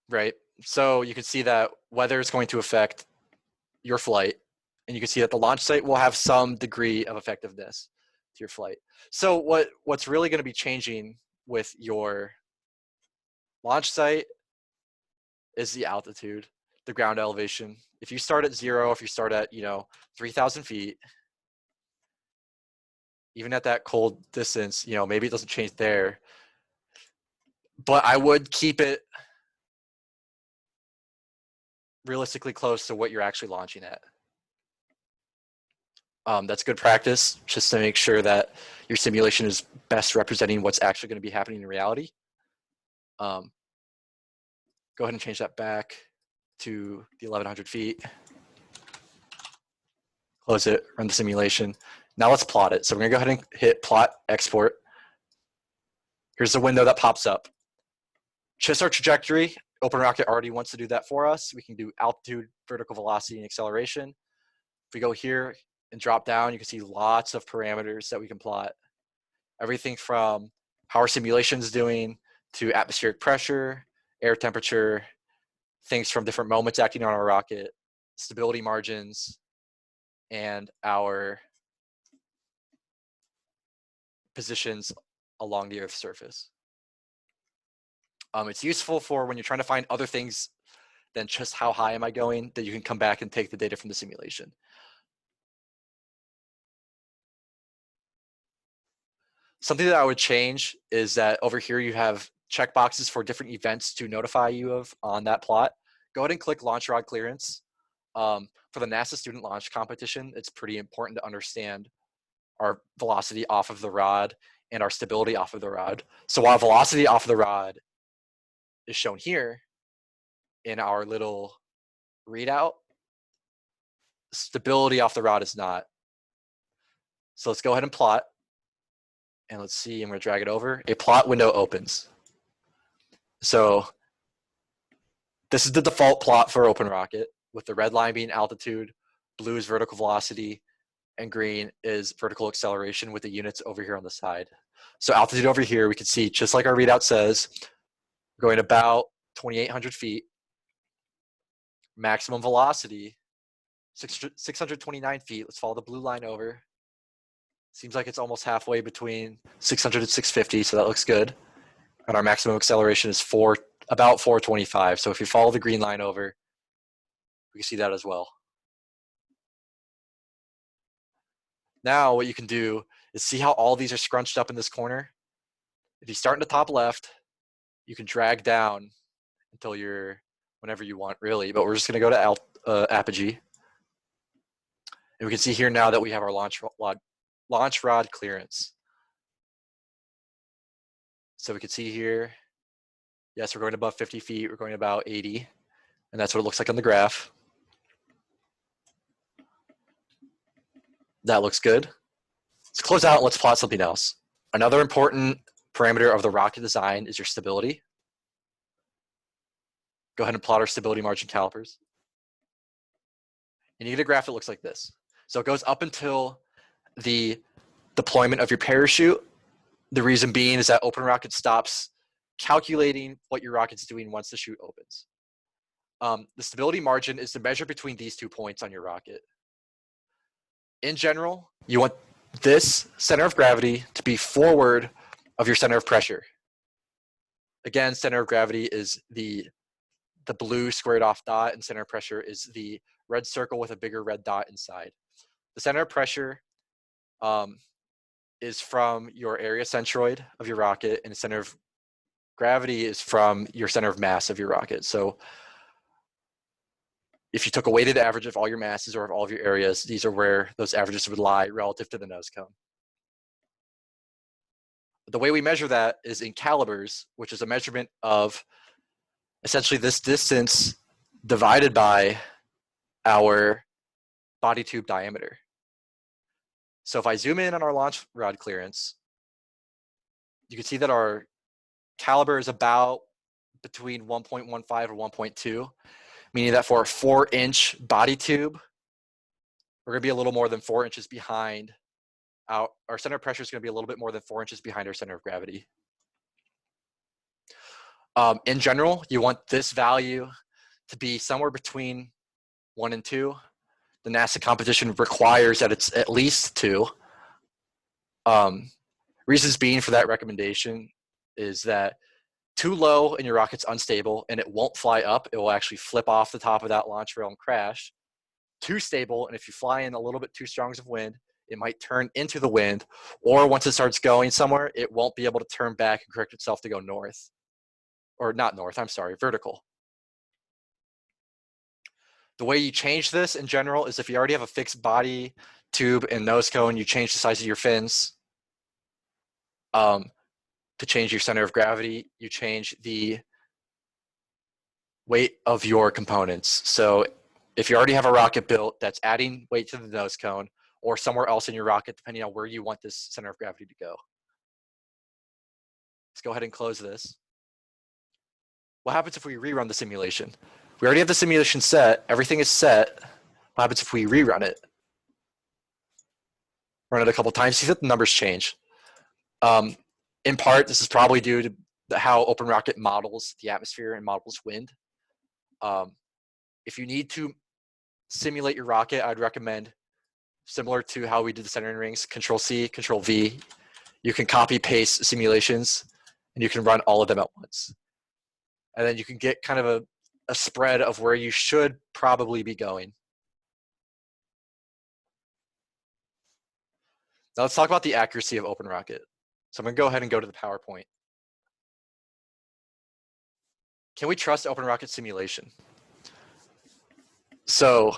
Right, so you can see that weather is going to affect your flight, and you can see that the launch site will have some degree of effectiveness to your flight. So what's really going to be changing with your launch site is the altitude, the ground elevation. If you start at 0, if you start at 3,000 feet, even at that cold distance, maybe it doesn't change there, but I would keep it realistically close to what you're actually launching at. That's good practice, just to make sure that your simulation is best representing what's actually going to be happening in reality. Go ahead and change that back to the 1,100 feet. Close it, run the simulation. Now let's plot it. So we're going to go ahead and hit Plot Export. Here's the window that pops up. Just our trajectory. OpenRocket already wants to do that for us. We can do altitude, vertical velocity, and acceleration. If we go here and drop down, you can see lots of parameters that we can plot. everything from how our simulation is doing to atmospheric pressure, air temperature, things from different moments acting on our rocket, stability margins, and our positions along the Earth's surface. It's useful for when you're trying to find other things than just how high am I going, that you can come back and take the data from the simulation. Something that I would change is that over here you have checkboxes for different events to notify you of on that plot. Go ahead and click launch rod clearance. For the NASA student launch competition, it's pretty important to understand our velocity off of the rod and our stability off of the rod. So while velocity off of the rod is shown here in our little readout, stability off the rod is not. So let's go ahead and plot. And let's see, I'm going to drag it over. A plot window opens. So this is the default plot for OpenRocket, with the red line being altitude, blue is vertical velocity, and green is vertical acceleration with the units over here on the side. So altitude over here, we can see, just like our readout says, we're going about 2,800 feet. Maximum velocity, 629 feet. Let's follow the blue line over. Seems like it's almost halfway between 600 and 650, so that looks good. And our maximum acceleration is about 425. So if you follow the green line over, we can see that as well. Now what you can do is see how all these are scrunched up in this corner. If you start in the top left, you can drag down until you're whenever you want, really. But we're just going to go to apogee. And we can see here now that we have our launch rod clearance. So we can see here, yes, we're going above 50 feet, we're going about 80, and that's what it looks like on the graph. That looks good. Let's close out and let's plot something else. Another important parameter of the rocket design is your stability. Go ahead and plot our stability margin calipers. And you get a graph that looks like this. So it goes up until the deployment of your parachute. The reason being is that OpenRocket stops calculating what your rocket's doing once the chute opens. The stability margin is the measure between these 2 points on your rocket. In general, you want this center of gravity to be forward of your center of pressure. Again, center of gravity is the blue squared off dot, and center of pressure is the red circle with a bigger red dot inside. The center of pressure is from your area centroid of your rocket, and the center of gravity is from your center of mass of your rocket. So if you took a weighted average of all your masses or of all of your areas, these are where those averages would lie relative to the nose cone. The way we measure that is in calipers, which is a measurement of essentially this distance divided by our body tube diameter. So if I zoom in on our launch rod clearance, you can see that our caliper is about between 1.15 or 1.2, meaning that for a 4-inch body tube, we're going to be a little more than 4 inches behind. Our center of pressure is going to be a little bit more than 4 inches behind our center of gravity. In general, you want this value to be somewhere between 1 and 2. The NASA competition requires that it's at least 2. Reasons being for that recommendation is that too low and your rocket's unstable and it won't fly up. It will actually flip off the top of that launch rail and crash. Too stable, and if you fly in a little bit too strong of wind, it might turn into the wind, or once it starts going somewhere, it won't be able to turn back and correct itself to go north. Or not north, I'm sorry, vertical. The way you change this in general is if you already have a fixed body, tube, and nose cone, you change the size of your fins. To change your center of gravity, you change the weight of your components. So if you already have a rocket built that's adding weight to the nose cone or somewhere else in your rocket, depending on where you want this center of gravity to go. Let's go ahead and close this. What happens if we rerun the simulation? We already have the simulation set. Everything is set. What happens if we rerun it? Run it a couple times. See that the numbers change. In part, this is probably due to how OpenRocket models the atmosphere and models wind. If you need to simulate your rocket, I'd recommend, similar to how we did the centering rings, Control-C, Control-V. You can copy-paste simulations, and you can run all of them at once. And then you can get kind of a spread of where you should probably be going. Now let's talk about the accuracy of OpenRocket. So I'm gonna go ahead and go to the PowerPoint. Can we trust OpenRocket simulation? So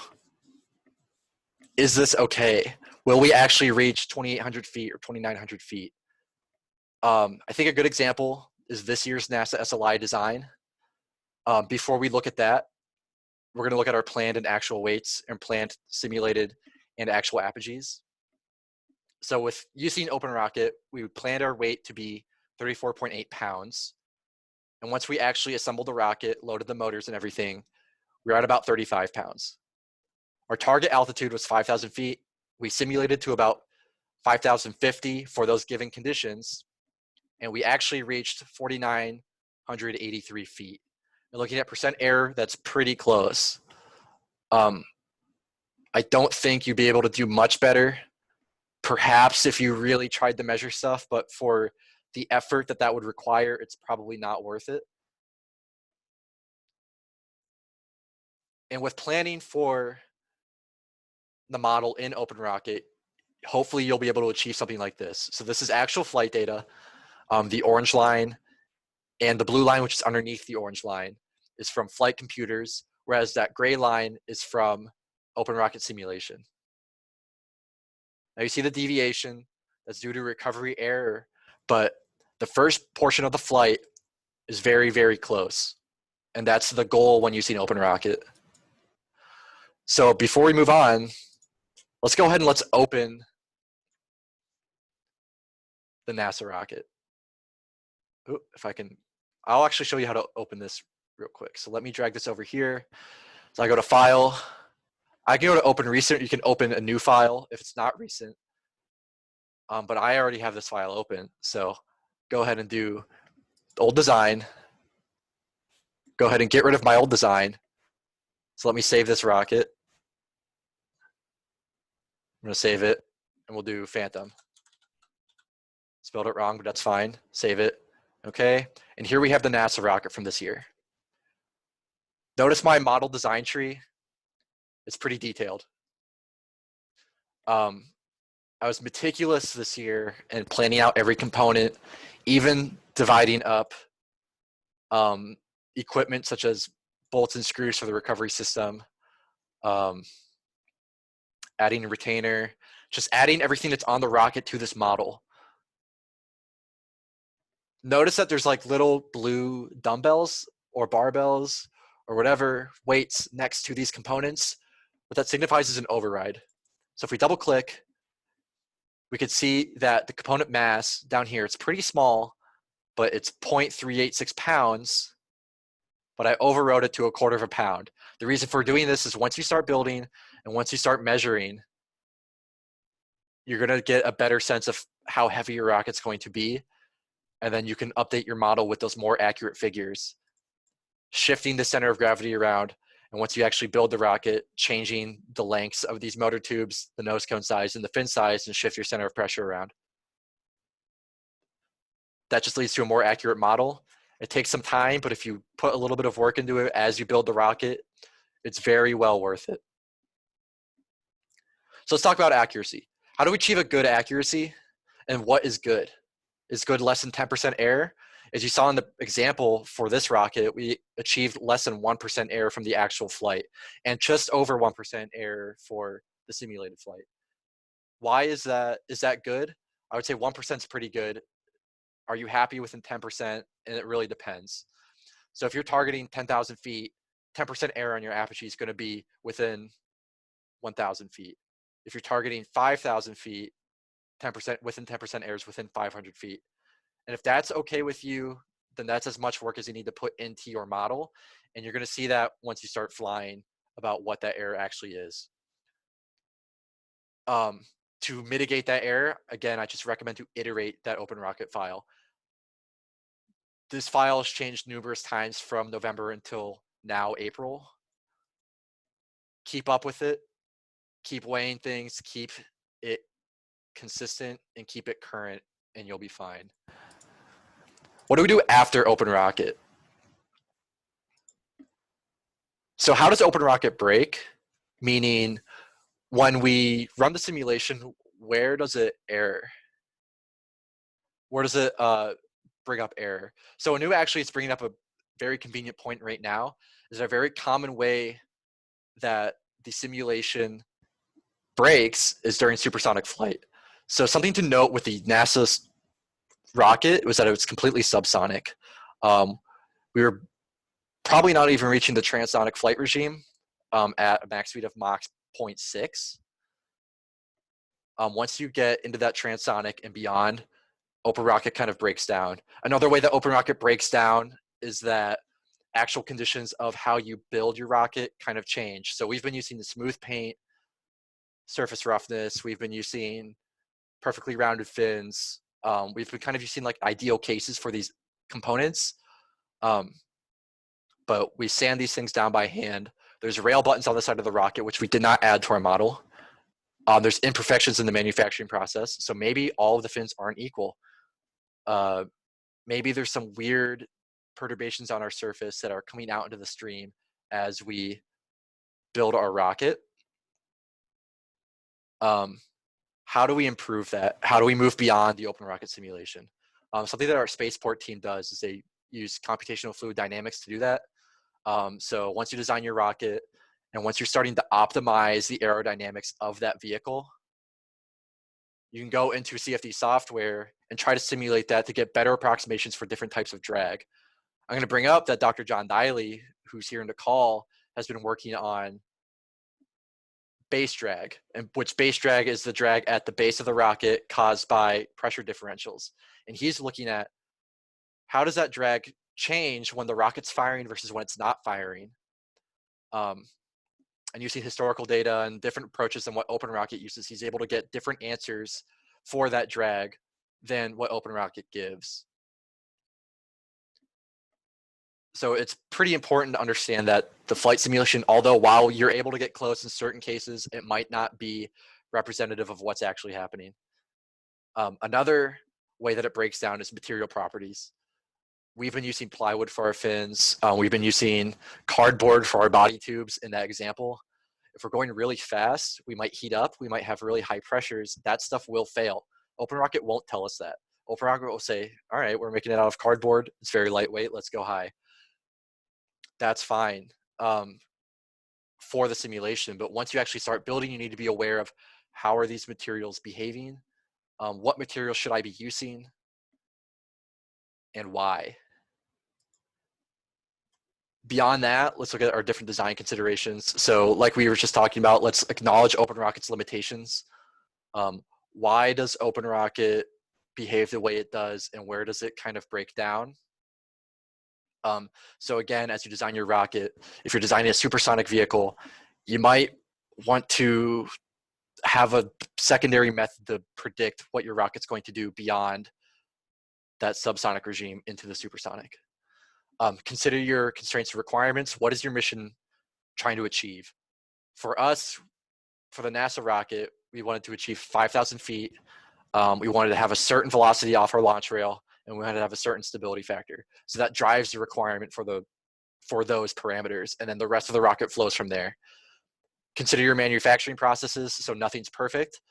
is this okay? Will we actually reach 2,800 feet or 2,900 feet? I think a good example is this year's NASA SLI design. Before we look at that, we're gonna look at our planned and actual weights and planned simulated and actual apogees. So with using OpenRocket, we planned our weight to be 34.8 pounds. And once we actually assembled the rocket, loaded the motors and everything, we were at about 35 pounds. Our target altitude was 5,000 feet. We simulated to about 5,050 for those given conditions. And we actually reached 4,983 feet. And looking at percent error, that's pretty close. I don't think you'd be able to do much better. Perhaps if you really tried to measure stuff, but for the effort that would require, it's probably not worth it. And with planning for the model in OpenRocket, hopefully you'll be able to achieve something like this. So this is actual flight data. The orange line and the blue line, which is underneath the orange line, is from flight computers, whereas that gray line is from OpenRocket simulation. Now you see the deviation that's due to recovery error, but the first portion of the flight is very, very close. And that's the goal when using OpenRocket. So before we move on, let's go ahead and let's open the NASA rocket. Ooh, if I can, I'll actually show you how to open this real quick. So let me drag this over here. So I go to File. I can go to Open Recent. You can open a new file if it's not recent. But I already have this file open. So go ahead and do old design. Go ahead and get rid of my old design. So let me save this rocket. I'm going to save it, and we'll do Phantom. Spelled it wrong, but that's fine. Save it. Okay. And here we have the NASA rocket from this year. Notice my model design tree. It's pretty detailed. I was meticulous this year in planning out every component, even dividing up equipment such as bolts and screws for the recovery system, adding a retainer, just adding everything that's on the rocket to this model. Notice that there's like little blue dumbbells or barbells or whatever weights next to these components. What that signifies is an override. So if we double click, we could see that the component mass down here, it's pretty small, but it's 0.386 pounds, but I overrode it to 1/4 pound. The reason for doing this is once you start building and once you start measuring, you're gonna get a better sense of how heavy your rocket's going to be. And then you can update your model with those more accurate figures, shifting the center of gravity around. And once you actually build the rocket, changing the lengths of these motor tubes, the nose cone size, and the fin size, and shift your center of pressure around. That just leads to a more accurate model. It takes some time, but if you put a little bit of work into it as you build the rocket, it's very well worth it. So let's talk about accuracy. How do we achieve a good accuracy? And what is good? Is good less than 10% error? As you saw in the example for this rocket, we achieved less than 1% error from the actual flight and just over 1% error for the simulated flight. Why is that? Is that good? I would say 1% is pretty good. Are you happy within 10%? And it really depends. So if you're targeting 10,000 feet, 10% error on your apogee is going to be within 1,000 feet. If you're targeting 5,000 feet, 10% within 10% error is within 500 feet. And if that's okay with you, then that's as much work as you need to put into your model. And you're going to see that once you start flying about what that error actually is. To mitigate that error, again, I just recommend to iterate that OpenRocket file. This file has changed numerous times from November until now, April. Keep up with it, keep weighing things, keep it consistent, and keep it current, and you'll be fine. What do we do after OpenRocket? So how does OpenRocket break? Meaning, when we run the simulation, where does it error? Where does it bring up error? So Anu actually is bringing up a very convenient point right now. Is a very common way that the simulation breaks is during supersonic flight. So something to note with the NASA's rocket was that it was completely subsonic. We were probably not even reaching the transonic flight regime at a max speed of Mach 0.6. Once you get into that transonic and beyond, OpenRocket kind of breaks down. Another way that OpenRocket breaks down is that actual conditions of how you build your rocket kind of change. So we've been using the smooth paint, surface roughness. We've been using perfectly rounded fins. We've been kind of using like ideal cases for these components. But we sand these things down by hand. There's rail buttons on the side of the rocket, which we did not add to our model. There's imperfections in the manufacturing process. So maybe all of the fins aren't equal. Maybe there's some weird perturbations on our surface that are coming out into the stream as we build our rocket. How do we improve that? How do we move beyond the OpenRocket simulation? Something that our spaceport team does is they use computational fluid dynamics to do that. So once you design your rocket and once you're starting to optimize the aerodynamics of that vehicle, you can go into CFD software and try to simulate that to get better approximations for different types of drag. I'm going to bring up that Dr. John Diley, who's here in the call, has been working on base drag, and which base drag is the drag at the base of the rocket caused by pressure differentials. And he's looking at how does that drag change when the rocket's firing versus when it's not firing. And using historical data and different approaches than what OpenRocket uses, he's able to get different answers for that drag than what OpenRocket gives. So it's pretty important to understand that the flight simulation, although while you're able to get close in certain cases, it might not be representative of what's actually happening. Another way that it breaks down is material properties. We've been using plywood for our fins. We've been using cardboard for our body tubes in that example. If we're going really fast, we might heat up, we might have really high pressures. That stuff will fail. OpenRocket won't tell us that. OpenRocket will say, all right, we're making it out of cardboard. It's very lightweight. Let's go high. That's fine for the simulation. But once you actually start building, you need to be aware of how are these materials behaving? What materials should I be using? And why? Beyond that, let's look at our different design considerations. So like we were just talking about, let's acknowledge OpenRocket's limitations. Why does OpenRocket behave the way it does, and where does it kind of break down? So again, as you design your rocket, if you're designing a supersonic vehicle, you might want to have a secondary method to predict what your rocket's going to do beyond that subsonic regime into the supersonic. Consider your constraints and requirements. What is your mission trying to achieve? For us, for the NASA rocket, we wanted to achieve 5,000 feet. We wanted to have a certain velocity off our launch rail, and we wanted to have a certain stability factor. So that drives the requirement for those parameters, and then the rest of the rocket flows from there. Consider your manufacturing processes. So nothing's perfect.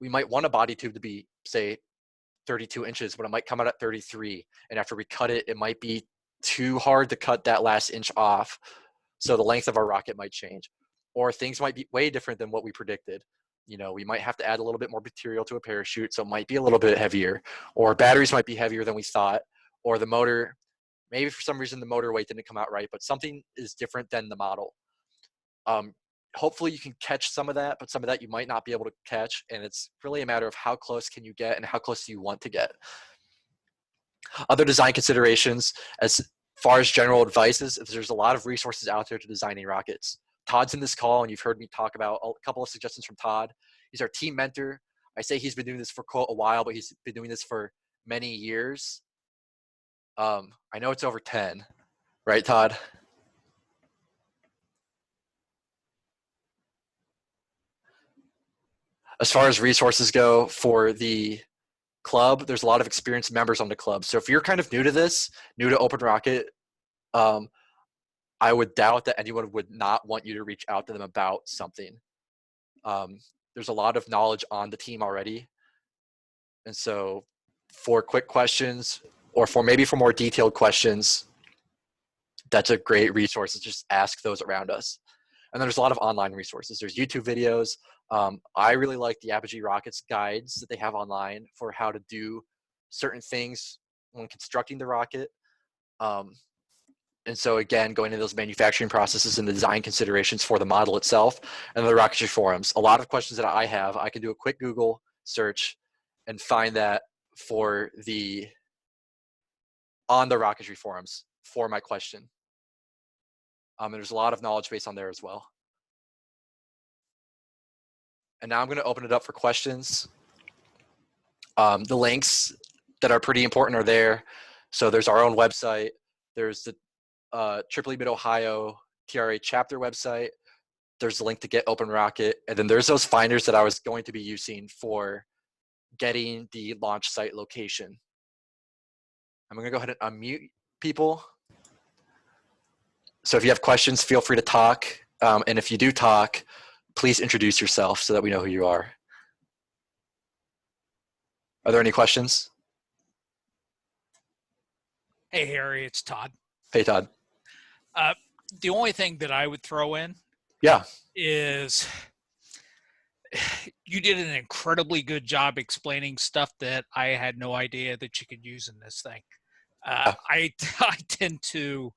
We might want a body tube to be, say, 32 inches, but it might come out at 33. And after we cut it, it might be too hard to cut that last inch off. So the length of our rocket might change. Or things might be way different than what we predicted. You know, we might have to add a little bit more material to a parachute, so it might be a little bit heavier. Or batteries might be heavier than we thought. Or the motor, maybe for some reason the motor weight didn't come out right, but something is different than the model. Hopefully you can catch some of that, but some of that you might not be able to catch. And it's really a matter of how close can you get and how close do you want to get. Other design considerations, as far as general advice is, there's a lot of resources out there to designing rockets. Todd's in this call, and you've heard me talk about a couple of suggestions from Todd. He's our team mentor. I say he's been doing this for quote a while, but he's been doing this for many years. I know it's over 10, right, Todd? As far as resources go for the club, there's a lot of experienced members on the club. So if you're kind of new to this, new to OpenRocket, I would doubt that anyone would not want you to reach out to them about something. There's a lot of knowledge on the team already. And so for quick questions, or for maybe for more detailed questions, that's a great resource to just ask those around us. And then there's a lot of online resources. There's YouTube videos. I really like the Apogee Rockets guides that they have online for how to do certain things when constructing the rocket. And so again, going into those manufacturing processes and the design considerations for the model itself, and the rocketry forums. A lot of questions that I have, I can do a quick Google search and find that for on the rocketry forums for my question. And there's a lot of knowledge base on there as well. And now I'm going to open it up for questions. The links that are pretty important are there. So there's our own website. There's the EEE Mid-Ohio TRA chapter website. There's a link to get OpenRocket. And then there's those finders that I was going to be using for getting the launch site location. I'm going to go ahead and unmute people. So if you have questions, feel free to talk. And if you do talk, please introduce yourself so that we know who you are. Are there any questions? Hey, Harry, it's Todd. Hey, Todd. The only thing that I would throw in is you did an incredibly good job explaining stuff that I had no idea that you could use in this thing. I tend to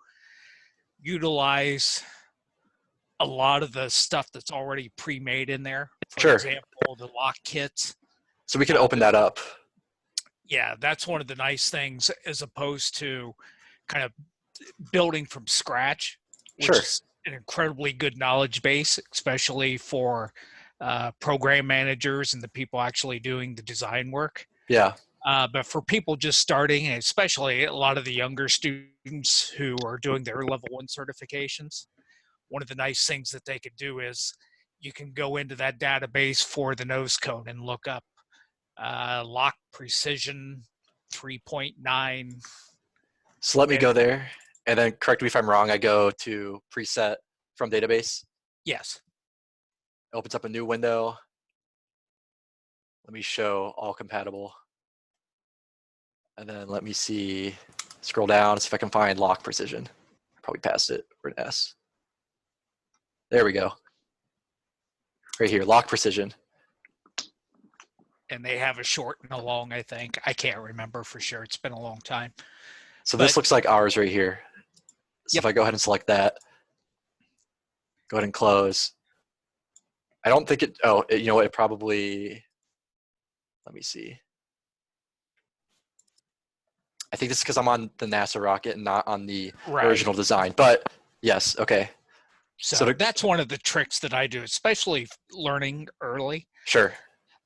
utilize a lot of the stuff that's already pre-made in there. For example, the lock kits. So we can open that up. Yeah, that's one of the nice things as opposed to kind of building from scratch, which is an incredibly good knowledge base, especially for program managers and the people actually doing the design work. Yeah. But for people just starting, and especially a lot of the younger students who are doing their level 1 certifications, one of the nice things that they could do is you can go into that database for the nose cone and look up lock precision 3.9. So let me go there, and then correct me if I'm wrong. I go to preset from database. Yes. It opens up a new window. Let me show all compatible. And then let me see, scroll down, see if I can find lock precision. Probably passed it, or an S. There we go. Right here, lock precision. And they have a short and a long, I think. I can't remember for sure. It's been a long time. So this looks like ours right here. So if I go ahead and select that, go ahead and close. I don't think it, you know what, it probably, let me see. I think this is because I'm on the NASA rocket and not on the original design, but yes, okay. So that's one of the tricks that I do, especially learning early. Sure.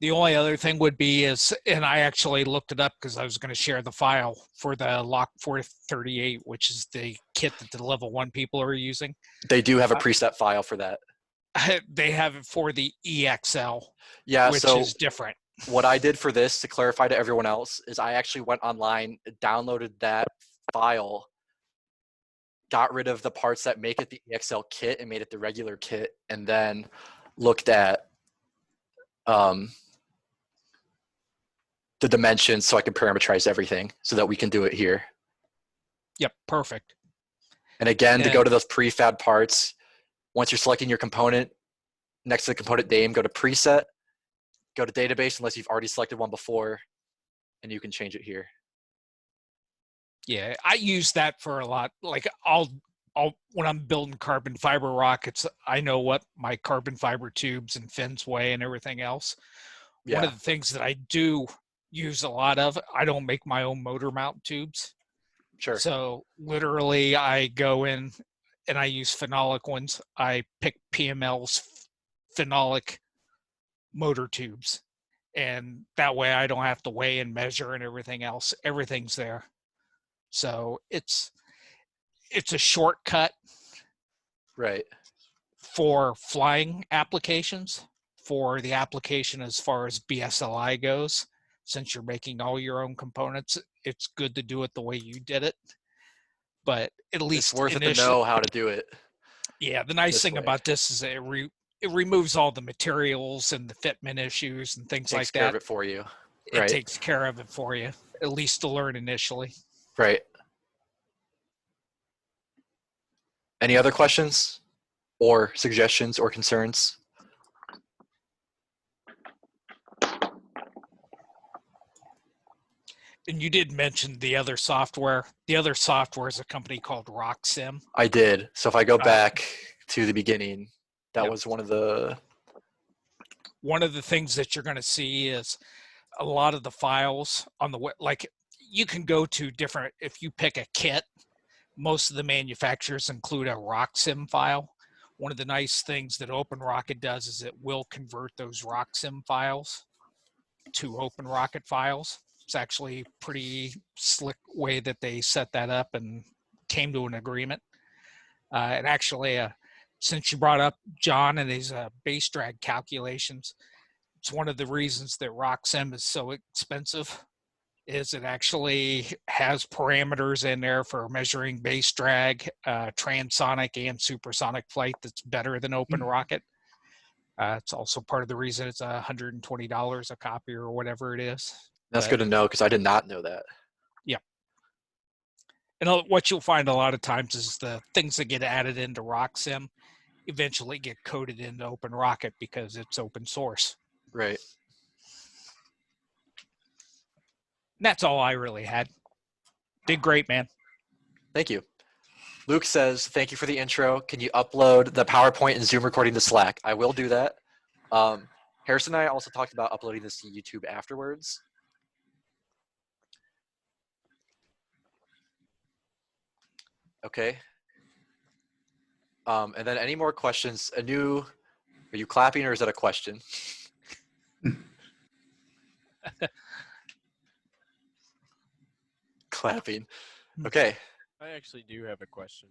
The only other thing would be is, and I actually looked it up because I was going to share the file for the Lock 438, which is the kit that the level 1 people are using. They do have a preset file for that. They have it for the EXL, which is different. What I did for this, to clarify to everyone else, is I actually went online, downloaded that file, got rid of the parts that make it the EXL kit and made it the regular kit, and then looked at the dimensions so I can parameterize everything so that we can do it here. Yep, perfect. And again, to go to those prefab parts, once you're selecting your component, next to the component name, go to preset, go to database unless you've already selected one before, and you can change it here. Yeah, I use that for a lot. Like I'll when I'm building carbon fiber rockets, I know what my carbon fiber tubes and fins weigh and everything else. Yeah. One of the things that I do use a lot of, I don't make my own motor mount tubes. Sure. So literally I go in and I use phenolic ones. I pick PML's phenolic motor tubes. And that way I don't have to weigh and measure and everything else. Everything's there. So it's a shortcut Right. for flying applications. For the application as far as BSLI goes, since you're making all your own components, it's good to do it the way you did it. But at It's least worth it to initially, know how to do it yeah, the nice this thing way. about this is it removes all the materials and the fitment issues and things Takes like care of that. it for you. It Right. takes care of it for you, at least to learn initially. Right. Any other questions or suggestions or concerns? And you did mention the other software. The other software is a company called RockSim. I did. So if I go back to the beginning, that Yep. was one of the things that you're going to see is a lot of the files on the web. Like you can go to different, if you pick a kit, most of the manufacturers include a RockSim file. One of the nice things that OpenRocket does is it will convert those RockSim files to OpenRocket files. It's actually a pretty slick way that they set that up and came to an agreement. And actually, since you brought up John and his base drag calculations, it's one of the reasons that RockSim is so expensive is it actually has parameters in there for measuring base drag, transonic and supersonic flight that's better than OpenRocket. It's also part of the reason it's $120 a copy or whatever it is. That's But, good to know because I did not know that. yeah. And what you'll find a lot of times is the things that get added into RockSim eventually get coded into OpenRocket because it's open source. Right. And that's all I really had. Did great, man. Thank you. Luke says, thank you for the intro. Can you upload the PowerPoint and Zoom recording to Slack? I will do that. Harrison and I also talked about uploading this to YouTube afterwards. Okay. And then any more questions? Are you clapping or is that a question? Clapping. Okay. I actually do have a question.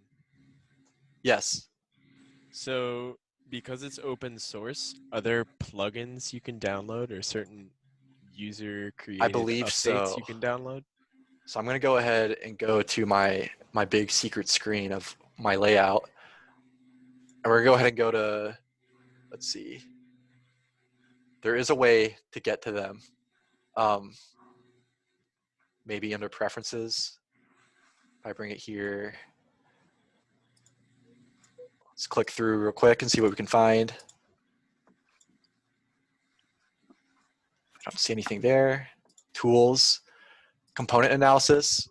Yes. So, because it's open source, are there plugins you can download or certain user-created believe updates so. you can download? So I'm going to go ahead and go to my big secret screen of my layout. And we're going to go ahead and go to, let's see. There is a way to get to them. Maybe under preferences. If I bring it here. Let's click through real quick and see what we can find. I don't see anything there. Tools, component analysis.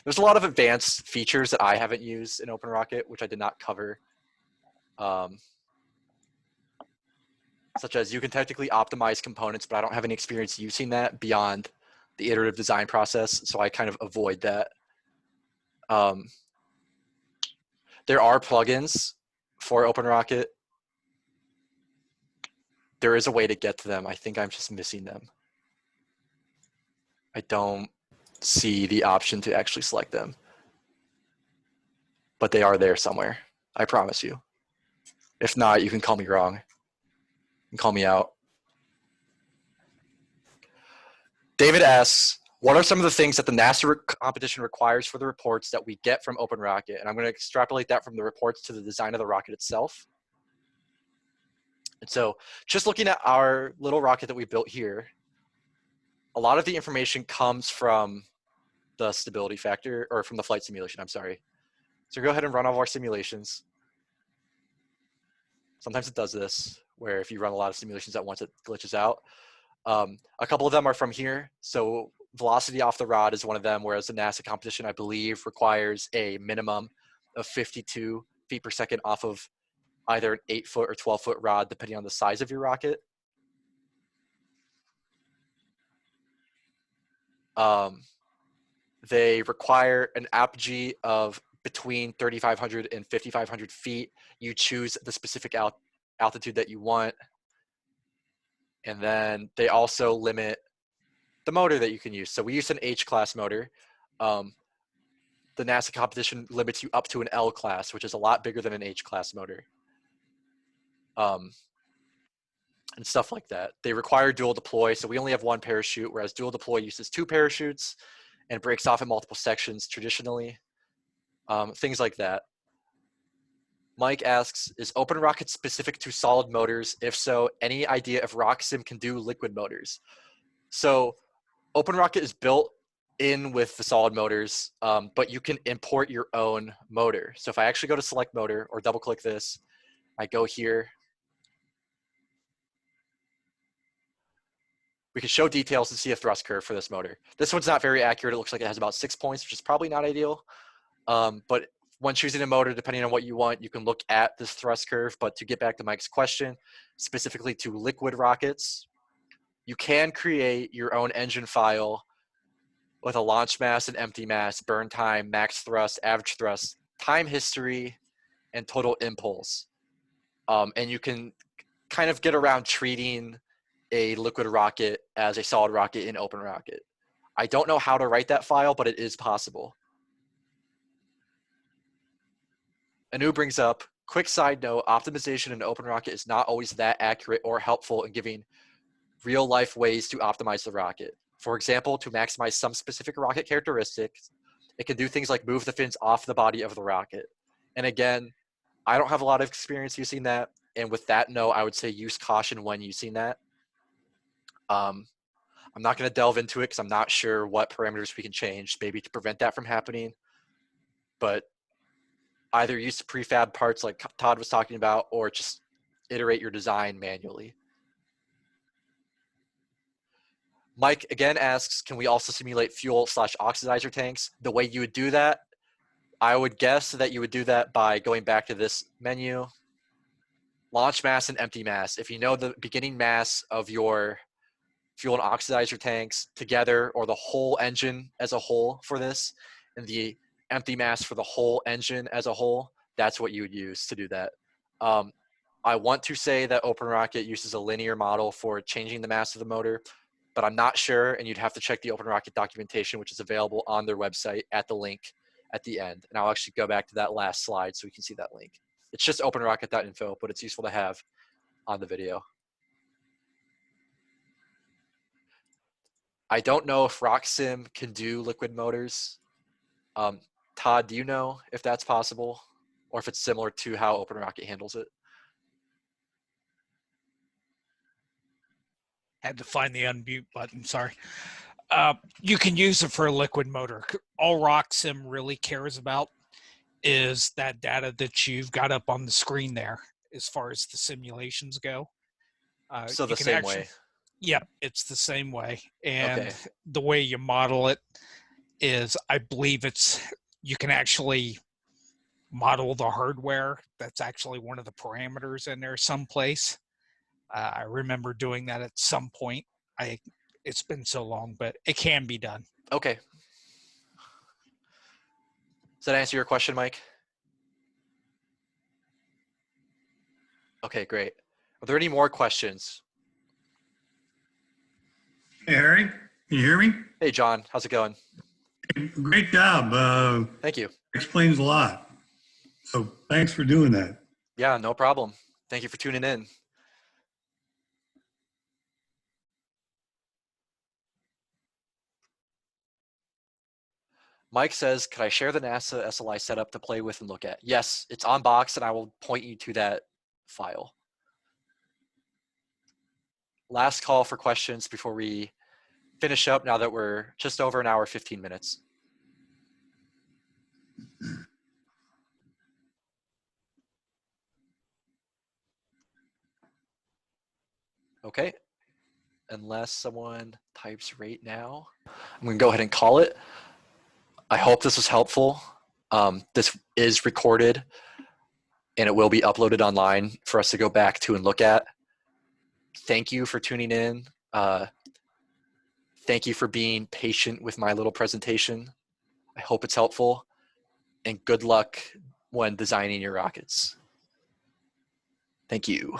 There's a lot of advanced features that I haven't used in OpenRocket, which I did not cover. Such as you can technically optimize components, but I don't have any experience using that beyond the iterative design process, so I kind of avoid that. There are plugins for OpenRocket. There is a way to get to them. I think I'm just missing them. I don't see the option to actually select them. But they are there somewhere, I promise you. If not, you can call me wrong. You can call me out. David asks, what are some of the things that the NASA competition requires for the reports that we get from OpenRocket? And I'm going to extrapolate that from the reports to the design of the rocket itself. And so just looking at our little rocket that we built here, a lot of the information comes from the stability factor, or from the flight simulation, I'm sorry. So go ahead and run all of our simulations. Sometimes it does this, where if you run a lot of simulations at once, it glitches out. A couple of them are from here. So velocity off the rod is one of them, whereas the NASA competition, I believe, requires a minimum of 52 feet per second off of either an 8-foot or 12-foot rod, depending on the size of your rocket. They require an apogee of between 3,500 and 5,500 feet. You choose the specific altitude that you want. And then they also limit the motor that you can use. So we use an H-class motor. The NASA competition limits you up to an L-class, which is a lot bigger than an H-class motor. And stuff like that. They require dual deploy, so we only have one parachute, whereas dual deploy uses 2 parachutes and breaks off in multiple sections traditionally. Things like that. Mike asks, is OpenRocket specific to solid motors? If so, any idea if RockSim can do liquid motors? So OpenRocket is built in with the solid motors, but you can import your own motor. So if I actually go to select motor or double click this, I go here. We can show details and see a thrust curve for this motor. This one's not very accurate. It looks like it has about 6 points, which is probably not ideal. But when choosing a motor, depending on what you want, you can look at this thrust curve. But to get back to Mike's question, specifically to liquid rockets, you can create your own engine file with a launch mass and empty mass, burn time, max thrust, average thrust, time history, and total impulse. And you can kind of get around treating a liquid rocket as a solid rocket in OpenRocket. I don't know how to write that file, but it is possible. Anu brings up, quick side note, optimization in OpenRocket is not always that accurate or helpful in giving real life ways to optimize the rocket. For example, to maximize some specific rocket characteristics, it can do things like move the fins off the body of the rocket. And again, I don't have a lot of experience using that. And with that note, I would say use caution when using that. I'm not going to delve into it because I'm not sure what parameters we can change, maybe to prevent that from happening. But either use prefab parts like Todd was talking about, or just iterate your design manually. Mike again asks, can we also simulate fuel/oxidizer tanks? The way you would do that, I would guess that you would do that by going back to this menu, launch mass and empty mass. If you know the beginning mass of your fuel and oxidizer tanks together, or the whole engine as a whole for this, and the empty mass for the whole engine as a whole, that's what you would use to do that. I want to say that OpenRocket uses a linear model for changing the mass of the motor, but I'm not sure, and you'd have to check the OpenRocket documentation, which is available on their website at the link at the end. And I'll actually go back to that last slide so we can see that link. It's just openrocket.info, but it's useful to have on the video. I don't know if RockSim can do liquid motors. Todd, do you know if that's possible, or if it's similar to how OpenRocket handles it? Had to find the unmute button, sorry. You can use it for a liquid motor. All RockSim really cares about is that data that you've got up on the screen there as far as the simulations go. So the same way. Yep, it's the same way. And Okay. the way you model it is, I believe you can actually model the hardware. That's actually one of the parameters in there someplace. I remember doing that at some point. It's been so long, but it can be done. Okay. Does that answer your question, Mike? Okay, great. Are there any more questions? Hey, Harry, can you hear me? Hey, John, how's it going? Great job. Thank you. Explains a lot. So thanks for doing that. Yeah, no problem. Thank you for tuning in. Mike says, could I share the NASA SLI setup to play with and look at? Yes, it's on Box, and I will point you to that file. Last call for questions before we finish up, now that we're just over an hour, 15 minutes. Okay, unless someone types right now, I'm gonna go ahead and call it. I hope this was helpful. This is recorded and it will be uploaded online for us to go back to and look at. Thank you for tuning in. Thank you for being patient with my little presentation. I hope it's helpful, and good luck when designing your rockets. Thank you.